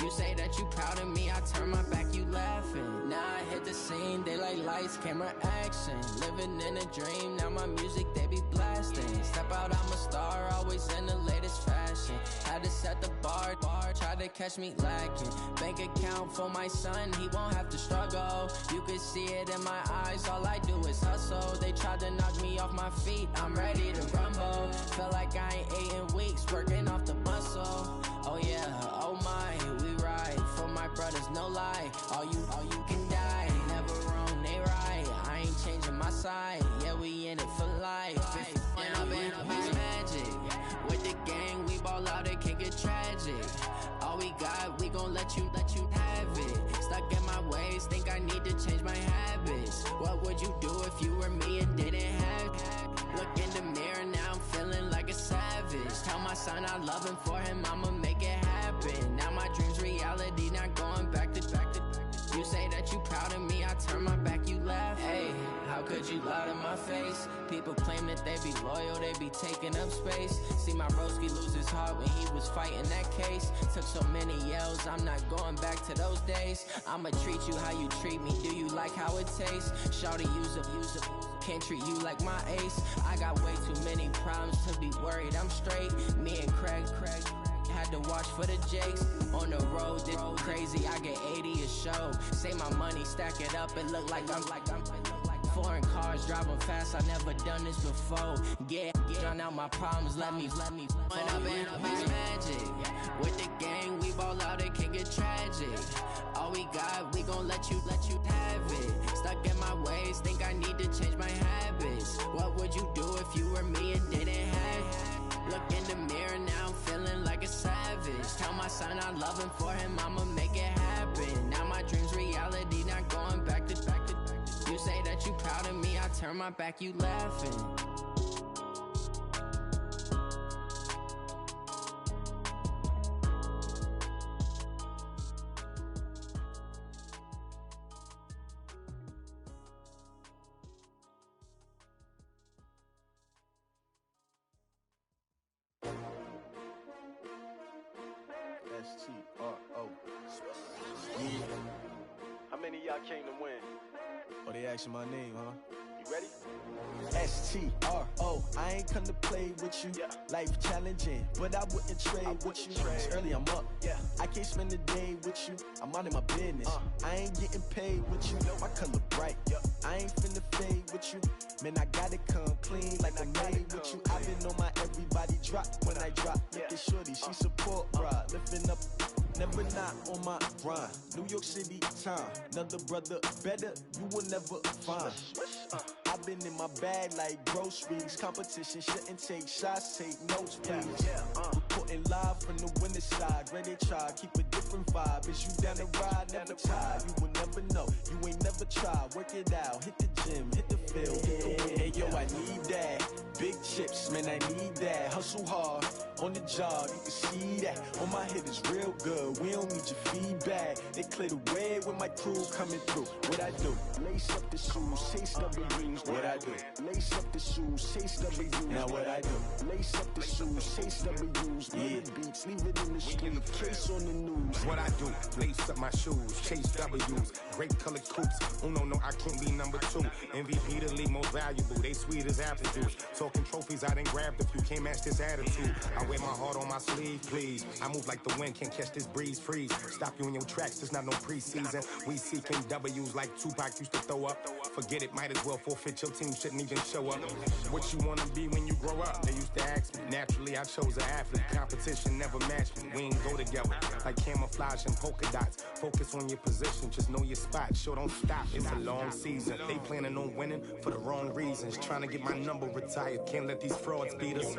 You say that you proud of me, I turn my back, you laughing. Now I hit the scene, they like lights, camera, action. Living in a dream, now my music, they be blasting. Step out, I'm a star, always in the latest fashion. Had to set the bar, try to catch me lacking. Bank account for my son, he won't have to struggle. You can see it in my eyes, all I do is hustle. They tried to knock me off my feet, I'm ready to rumble. Feel like I ain't ate in weeks, working off the muscle. Oh yeah, oh my, we ride for my brothers, no lie. All you can die, never wrong, they right. I ain't changing my side, yeah, we in it for life. When up and up is magic. With the gang, we ball out, it can get tragic. All we got, we gon' let you have it. Stuck in my ways, think I need to change my habits. What would you do if you were me and didn't have it? Look in the mirror, now I'm feeling like a savage. Tell my son I love him, for him I'ma make it happen. Now my dream's reality, not going back to. You say that you proud of me, I turn my back, you laugh. Hey, how could you lie to my face? People claim that they be loyal, they be taking up space. See my broski lose his heart when he was fighting that case. Took so many yells, I'm not going back to those days. I'ma treat you how you treat me, do you like how it tastes? Shawty, use up, can't treat you like my ace. I got way too many problems to be worried, I'm straight. Me and Craig had to watch for the Jakes. On the road, it's crazy, I get 80 a show. Say my money, stack it up, it look like I'm foreign cars, driving fast, I never done this before. Yeah, drown out my problems, let me When up and up is magic. With the gang, we ball out, it can get tragic. All we got, we gon' let you have it. Stuck in my ways, think I need to change my habits. What would you do if you were me and didn't have it? Look in the mirror, now I'm feeling like a savage. Tell my son I love him, for him I'ma make it happen. Now my dream's reality, not going back to. You say that you proud of me, I turn my back, you laughing. STRO. Yeah. How many of y'all came to win? Oh, they asking my name, huh? You STRO, I ain't come to play with you. Life challenging, but I wouldn't trade with you. It's early, I'm up. I can't spend the day with you. I'm out of my business. I ain't getting paid with you. My color bright. I ain't finna fade with you. Man, I gotta come clean like I made with you. I've been on my everybody drop when I drop. Look at shorty, she support ride. Lifting up, never not on my grind. New York City time, another brother better, you will never find. I've been in my bag like groceries. Competition shouldn't take shots, take notes, please. Reporting live from the winter side. Ready to try, keep a different vibe. Is you down the ride, never tired. You will never know, you ain't never tried. Work it out, hit the gym, hit the field. Hey yo, I need that. Big chips, man, I need that. Hustle hard, on the job, you can see that. On my head is real good, we don't need your feedback. They clear the way with my crew coming through. What I do? Lace up the shoes, chase W's. What I do? Lace up the shoes, chase W's. Now what I do? Lace up the shoes, chase W's. Yeah, beats, leave it in the street, case on the news. What I do? Lace up my shoes, chase W's. Great colored coops. Oh no, I can't be number 2. MVP the league most valuable. They sweet as apple juice. Talking trophies, I done grabbed a few. Can't match this attitude. I wear my heart on my sleeve, please. I move like the wind, can't catch this breeze. Freeze. Stop you in your tracks. There's not no preseason. We seeking W's like Tupac used to throw up. Forget it, might as well forfeit. Your team shouldn't even show up. What you wanna be when you grow up? They used to ask me. Naturally, I chose an athlete. Competition never matched me. We ain't go together like camouflage and polka dots. Focus on your position, just know your spot. Sure, don't stop. It's a long season. They planning on winning for the wrong reasons. Trying to get my number retired. Can't let these frauds beat us.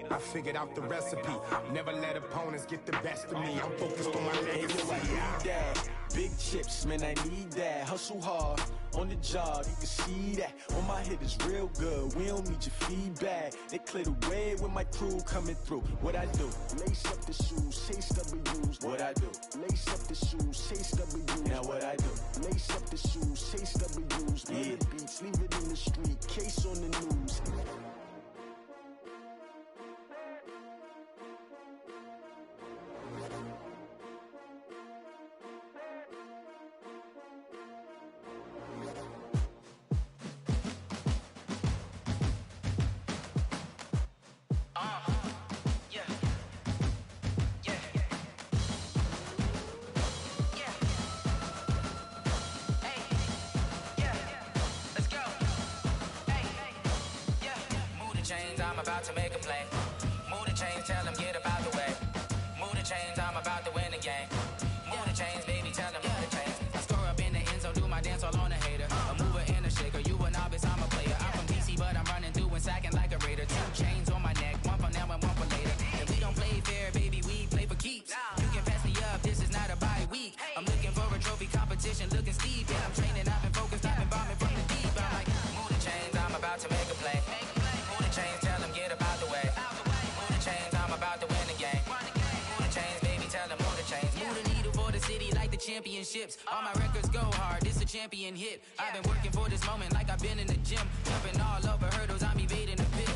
I figured out the recipe. Never let opponents get the best of me. I'm focused on my legacy. I need that. Big chips, man, I need that. Hustle hard, on the job, you can see that. On my head is real good, we don't need your feedback. They clear the way with my crew coming through. What I do? Lace up the shoes, chase W's. What I do? Lace up the shoes, chase W's. Now what I do? Lace up the shoes, chase W's. Yeah, beats, leave it in the street, case on the news. I'm about to make a play. Move the chains, tell them get up out the way. Move the chains, I'm about to win the game. Move the chains, baby, tell them move the chains. I score up in the end zone, do my dance all on a hater. A mover and a shaker, you a novice, I'm a player. I'm from DC, but I'm running through and sacking like a raider. 2 chains on my neck, one for now and one for later. And we don't play fair, baby, we play for keeps. You can pass me up, this is not a bye week. I'm looking for a trophy competition, looking steep. And I'm training, I've been focused, I've been bombing from the deep. I'm like, move the chains, I'm about to make a play. Move the chains, tell them get up out the way. Move the chains, I'm about to win the game. Move the chains, baby, tell them move the chains. Move the needle for the city like the championships. All my records go hard, this a champion hit. I've been working for this moment like I've been in the gym. Jumping all over hurdles, I'm evading the pit.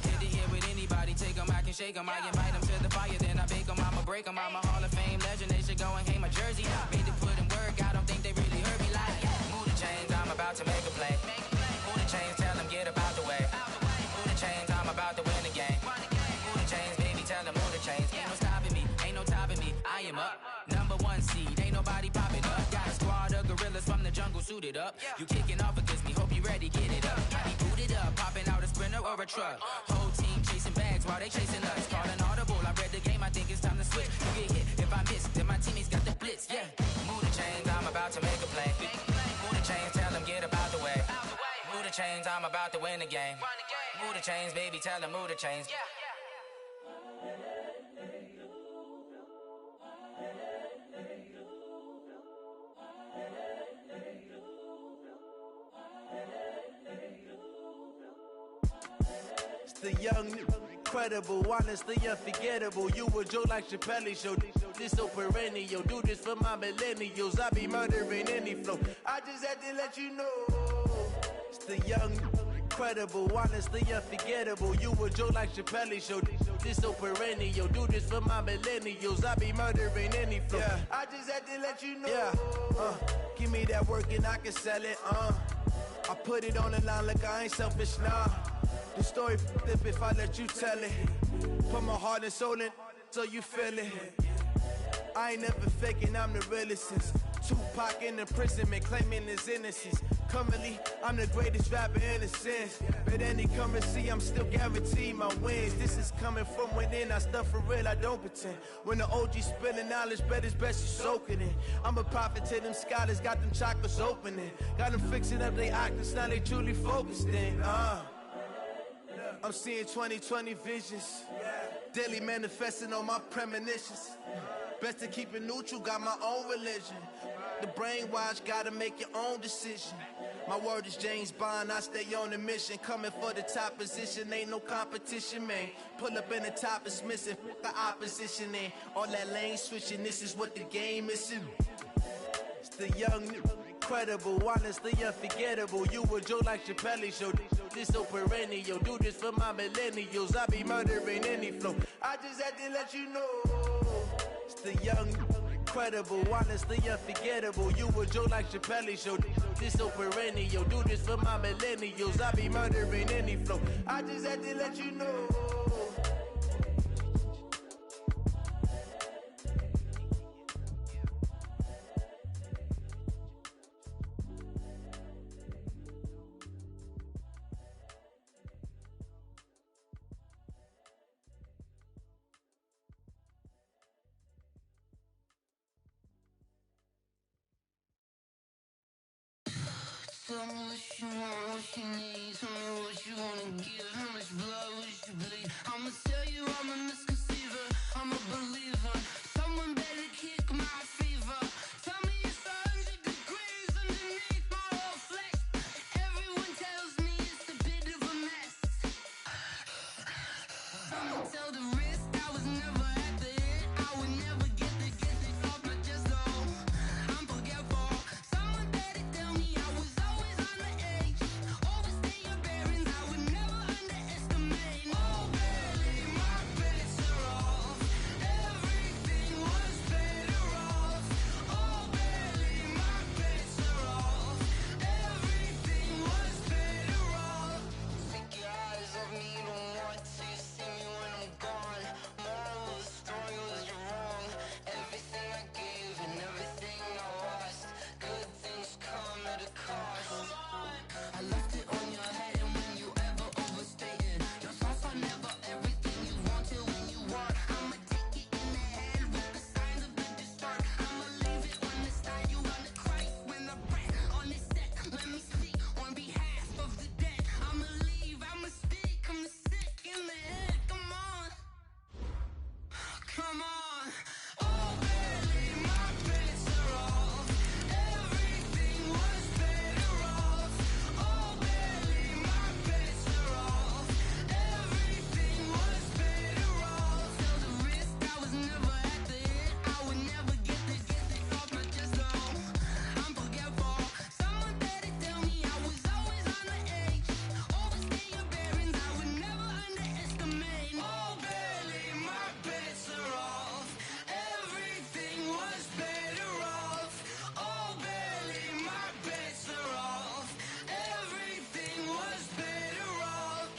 Hit it here with anybody, take them, I can shake them. I invite them to the fire, then I bake them, I'ma break them. I'm a Hall of Fame legend, they should go and hang my jersey. Made to put in work, I don't think they really heard me like. Move the chains, I'm about to make a play. Move the chains, tell them get up out the way. Move the chains, I'm about to win the game. Move the chains, baby, tell them move the chains. Ain't no stopping me, ain't no topping me, I am up. Number 1 seed, ain't nobody popping up. Got a squad of gorillas from the jungle suited up. You kicking off against me, hope you ready, get it up. I be booted up, popping out a sprinter or a truck. Whole team chasing bags while they chasing us. Calling audible, I read the game, I think it's time to switch. You get hit, if I miss, then my teammates got the blitz, yeah. Move the chains, I'm about to make a play. Move the chains, tell them get up out the way. Move the chains, I'm about to win the game. Move the chains, baby, tell them move the chains. It's the young, incredible, honestly unforgettable. You a Joe like Chappelle show. This so perennial. Do this for my millennials. I be murdering any flow. I just had to let you know. It's the young, incredible, honestly unforgettable. You a Joe like Chappelle show. This so perennial. Do this for my millennials. I be murdering any flow. Yeah. I just had to let you know. Yeah. Give me that work and I can sell it. I put it on the line like I ain't selfish, nah. The story flip if I let you tell it. Put my heart and soul in so you feel it. I ain't never faking, I'm the realest since Tupac in imprisonment, claiming his innocence. Currently, I'm the greatest rapper in a sense. But any currency, I'm still guaranteed my wins. This is coming from within, I stuff for real, I don't pretend. When the OG spilling knowledge, bet it's best you soak it in. I'm a prophet to them scholars, got them chakras opening. Got them fixing up they octaves, now they truly focused in. I'm seeing 2020 visions. Daily manifesting on my premonitions. Best to keep it neutral, got my own religion. The brainwash, gotta make your own decision. My word is James Bond, I stay on the mission. Coming for the top position, ain't no competition, man. Pull up in the top, it's missing, the opposition in. All that lane switching, this is what the game missing. It's the young, incredible, honestly unforgettable. You a joke like Chappelle show. This so perennial, do this for my millennials. I be murdering any flow. I just had to let you know. It's the young, incredible, honestly unforgettable. You a joke like Chappelle show. This so perennial, do this for my millennials. I be murdering any flow. I just had to let you know. Tell me what you want, what you need. Tell me what you wanna give. How much blood would you bleed? I'ma tell you I'm a misconceiver. I'm a believer. Someone better kick my fever. Tell me it's 100 degrees underneath my whole flesh. Everyone tells me it's a bit of a mess. I'ma tell the risk I was never at the hit. I would never get the off my chest though. I'm forgetful. Someone better tell me I was always on the edge. Overstay your bearings, I would never underestimate. Oh baby, my bets are off. Everything was better off. Oh baby, my bets are off. Everything was better off. Take your eyes off me, don't want to see me when I'm gone. Moral of the story was you're wrong. Everything I gave and everything I lost. Good things come at a cost. I left it on your head, and when you ever overstay it, your thoughts are never everything you wanted when you want. I'ma take it in the head with the signs of a distort. I'ma leave it on the side. You wanna cry when the breath on the set. Let me speak on behalf of the dead. I'ma leave, I'ma speak. I'm sick in the head. Come on, come on. Oh baby, my bets are off. Everything was better off. Oh baby, my bets are off. Everything was better off. Tell the risk I was never at the hit. I would never get the off my chest though. I'm forgetful. Someone better tell me I was always on the edge. Overstay your bearings, I would never underestimate. Oh baby, my bets are off. Everything was better off. Oh baby, my bets are off. Everything was better off.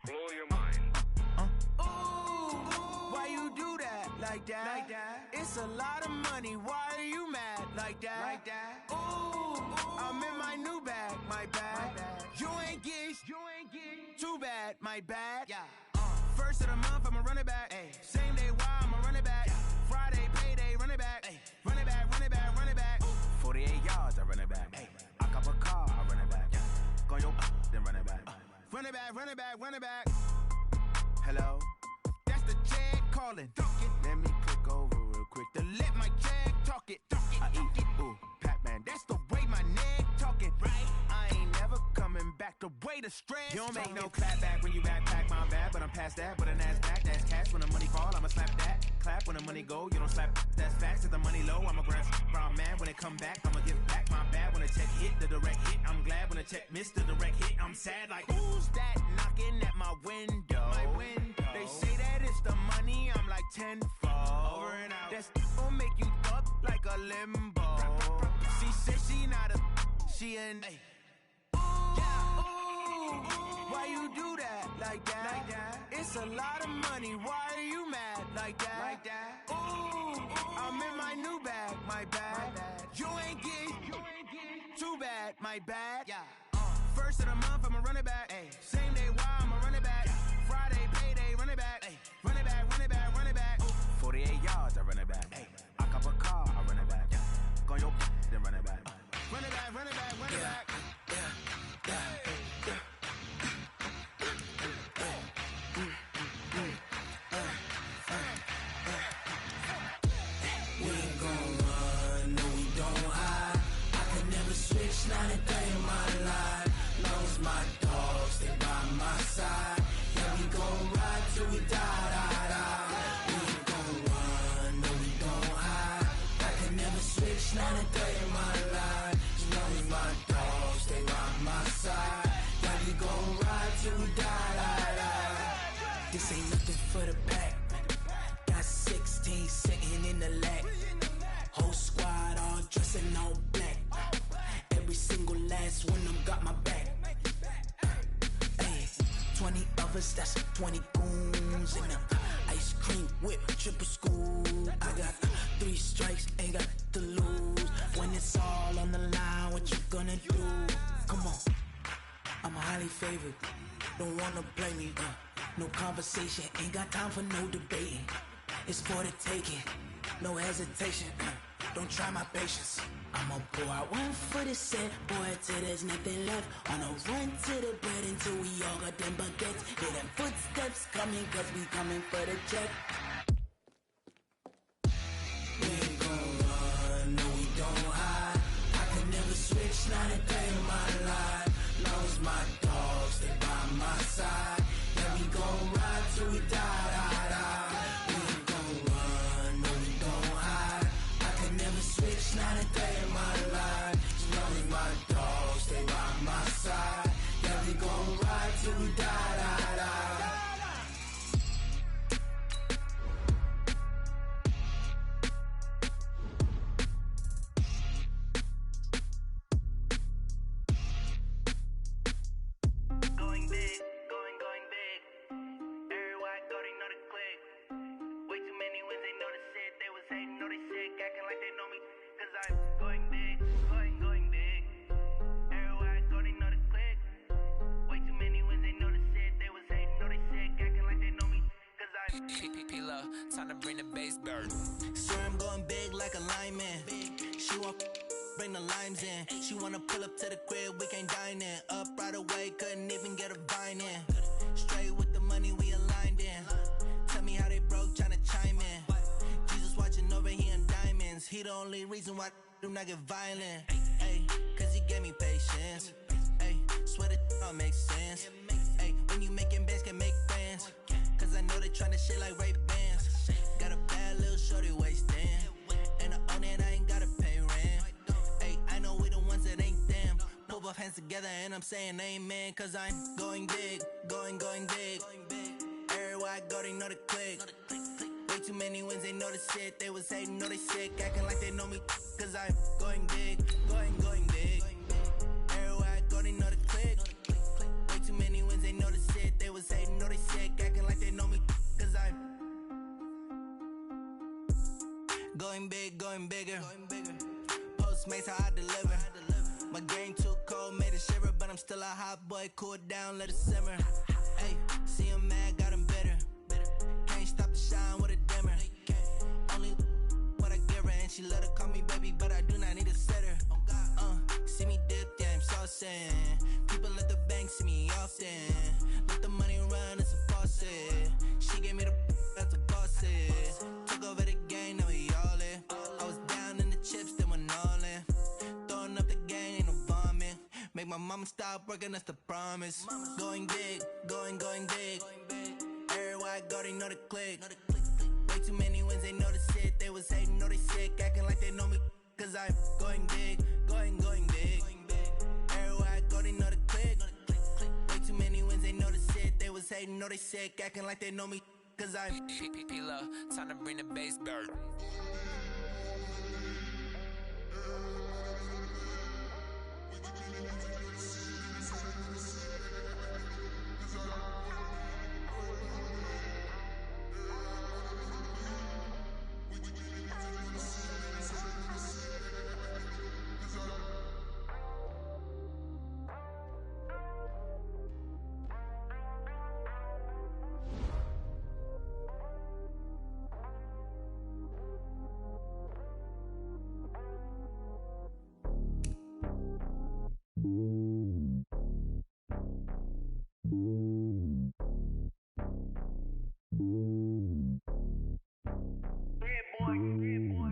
Blow your mind. Why you do that? Like that? It's a lot of money. Why are you mad? Like that? Ooh, I'm in my new bag. My bad. You ain't getting too bad. My bad. First of the month, I'ma run it back. Same day, why I'ma run it back. Friday, payday, run it back. Run it back, run it back, run it back. 48 yards, I run it back. I cop a car, I run it back. Go your then run it back. Run it back, run it back, run it back. Hello? That's the check calling. Let me click over real quick to let my check talk it. I eat it, ooh, Pac-Man. That's the way my neck talking. Right? I ain't never coming back the way the stress. You don't make no clap back when you backpack my bag. bad, but I'm past that. But a NASDAQ, that's cash. When the money fall, I'ma slap that. Clap when the money go, you don't slap. That's facts. If the money low, I'ma grab brown man. When it come back, I'ma give back. My bad when the check hit, the direct hit. I'm glad when the check missed the direct hit. I'm sad like, who's that knocking at my window? They say that it's the money, I'm like tenfold. Over and out. That's gon' make you up like a limbo. She said she not a, she an. Why you do that like that? It's a lot of money. Why are you mad like that? Ooh, I'm in my new bag, my bad. You ain't getting too bad, my bad. First of the month, I'ma run it back. Same day, why I'ma run it back. Friday, payday, run it back. Run it back, run it back, run it back. 48 yards, I run it back. I cop a car, I run it back. Go on your then run it back. Run it back, run it back, run it back. We ain't gon' run, no we don't hide. I could never switch, not a day in my life. Long as my dogs stay by my side. Yeah, we gon' ride till we die, die, die. We ain't gon' run, no we don't hide. I could never switch, not a day in my life. As long as my dogs stay by my side. Yeah, we gon' ride till we die, die, die. This ain't nothing for the back. Got 16 sitting in the lag. Whole squad all dressed in all black. Every single last one of them got my back. Hey, 20 of us, that's 20 goons in the ice cream whip, triple scoop. I got 3 strikes, ain't got to lose. When it's all on the line, what you gonna do? Come on, I'm highly favored. Don't wanna play me, no conversation, ain't got time for no debating. It's for the taking, no hesitation. Don't try my patience. I'ma pour out one for the set, boy, till there's nothing left. On a run to the bread until we all got them baguettes. Hear them footsteps coming, cause we coming for the check. We ain't gon' run, no we don't hide. I could never switch, not a day in my life. Long as my dogs stay by my side. Yeah, we gon' ride till we die, die, die. We ain't gon' run, no we don't hide. I could never switch, not a day in my life. As long as my dogs stay by my side. Yeah, we gon' ride till we die, die, die. Going big, going big. Everywhere I go, they know the click. Way too many wins, they know the shit. They was hating, know they sick, acting like they know me. Cause I'm going big, going big. Everywhere I go, they know the click. Way too many wins, they know the shit. They was hating, know they sick, acting like they know me. Cause I'm P-Lo, time to bring the bass bird. Swear I'm going big like a lineman. She want bring the limes in. She wanna pull up to the crib, we can't dine in. Up right away, couldn't even get a vine in. Straight with the money we aligned in. Tell me how they broke, tryna chime in. Jesus watching over here in diamonds. He the only reason why I do not get violent. Ay, cause he gave me patience. Ay, swear that all makes sense. Ay, when you making bands, can make friends. Cause I know they tryna shit like Ray-Bans. Got a bad little shorty wasting. And I own it, I ain't gotta pay rent. Ay, I know we the ones that ain't them. Pull both hands together and I'm saying amen. Cause I'm going big, going big. Everywhere I go, they know the click. Way too many wins, they know the shit. They was hating, know they sick, acting like they know me. Cause I'm going big, going big. Everywhere I go, they know the click. Way too many wins, they know the shit. They was hating, know they sick, acting like they know me. Cause I'm going big, going bigger. Postmates, how I deliver. My game too cold, made it shiver. But I'm still a hot boy, cool down, let it simmer. Hey, see him mad, got him bitter. Can't stop the shine with a dimmer. Only what I give her, and she let her call me baby, but I do not need a sitter. See me dip, yeah, I'm saucing. People at the bank see me often. Let the money run, it's a faucet. She gave me the that's a faucet. Took over the game, now we all in. I was down in the chips, then went all in. Throwing up the gang, ain't no vomit. Make my mama stop working, that's the promise. Going big, going big. I go, they know the click. Way too many wins, they know the shit. They was hating, know they sick, acting like they know me. Cause I'm going big, going big. Everywhere I go, they know the click. Way too many wins, they know the shit. They was hating, know they sick, acting like they know me. Cause I'm P-P-P-Love, time to bring the bass back.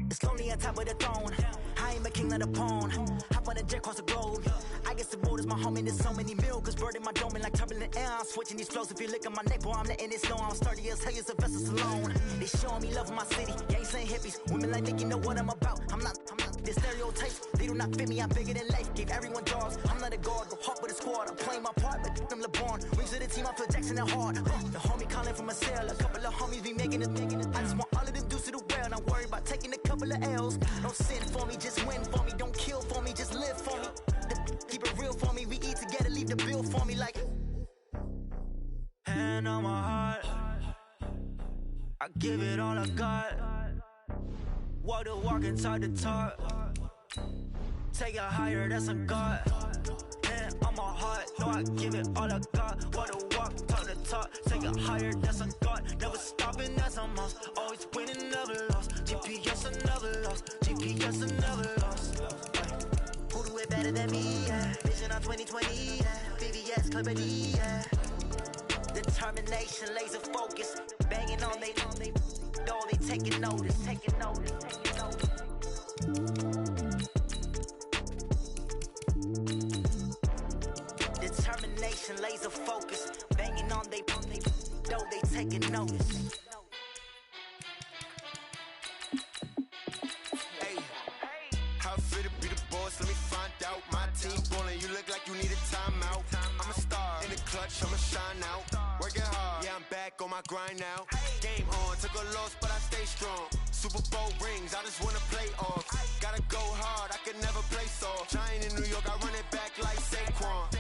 It's lonely on top of the throne. I ain't a king of the pawn. Hop on a jet across the globe. I guess the road is my home and there's so many mil. Cause bird in my dome and like turbulent air. I'm switching these flows. If you look at my neck, boy, I'm letting it slow. I'm sturdy as hell as a vessel alone. They showing me love in my city. Gangsta hippies. Women like Nick, you know what I'm about. I'm not the stereotypes. They do not fit me. I'm bigger than life. Gave everyone jobs. I'm not a guard. Go hard with a squad. I'm playing my part, but I'm LeBron. Rings of the team. I feel Jackson and hard. The homie calling from a cell. A couple of homies be making it. I just want all of them dudes to the well. Not worry about taking a couple of L's. Don't sin for me, just win for me. Don't kill for me, just live for me. Keep it real for me. We eat together, leave the bill for me like. Hand on my heart, I give it all I got. Walk the walk and talk the talk. Take it higher, that's a God. Hand on my heart, no, I give it all I got. Walk the walk, talk the talk. Take it higher, that's a God. Never stopping, that's a must. Always winning, never lost. GPS, I never lost. GPS, I never lost. Who do it better than me? Yeah. Vision on 2020. Yeah. VVS, Clarity. Yeah. Determination, laser focus. Banging on they door, they taking notice. Taking notice. Taking notice. Determination, laser focus. Banging on they door, they taking notice. How fit to be the boss? Let me find out. My team ballin', you look like you need a timeout. I'm a star in the clutch, I'ma shine out. Working hard, yeah, I'm back on my grind now. Game on, took a loss, but I stay strong. Super Bowl rings, I just wanna play off. Gotta go hard, I can never play soft. Giant in New York, I run it back like Saquon.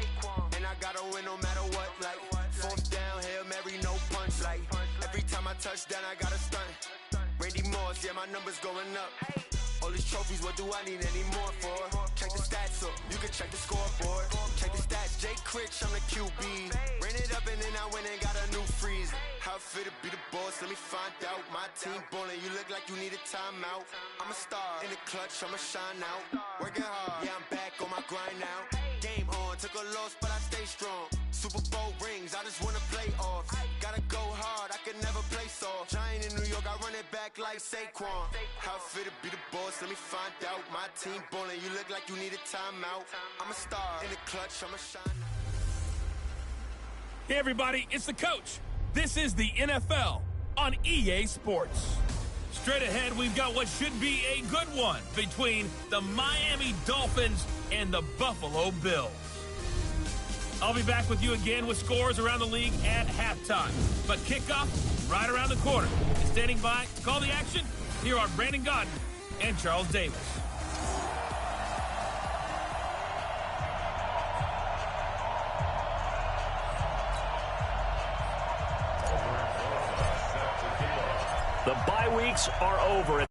And I gotta win no matter what, like fourth down, Hail Mary, no punch. Like every time I touch down, I gotta stunt. Randy Moss, yeah, my numbers going up. All these trophies, what do I need any more for? Check the stats up, you can check the scoreboard. Check the stats, Jay Critch, I'm the QB. Ran it up and then I went and got a new freeze. How fit to be the boss, let me find out. My team ballin', you look like you need a timeout. I'm a star in the clutch, I'ma shine out. Working hard, yeah, I'm back on my grind now. Game on, took a loss, but I stay strong. Super Bowl rings, I just wanna play off. Gotta go hard, I can never play soft. Giant in New York, I run it back like Saquon. How fit to be the boss, let me find out. My team ballin', you look like you need a timeout. I'm a star in the clutch, I'ma shine. Hey everybody, it's the coach. This is the NFL on EA Sports. Straight ahead, we've got what should be a good one between the Miami Dolphins and the Buffalo Bills. I'll be back with you again with scores around the league at halftime. But kickoff right around the corner. And standing by to call the action, here are Brandon Godden and Charles Davis. The bye weeks are over.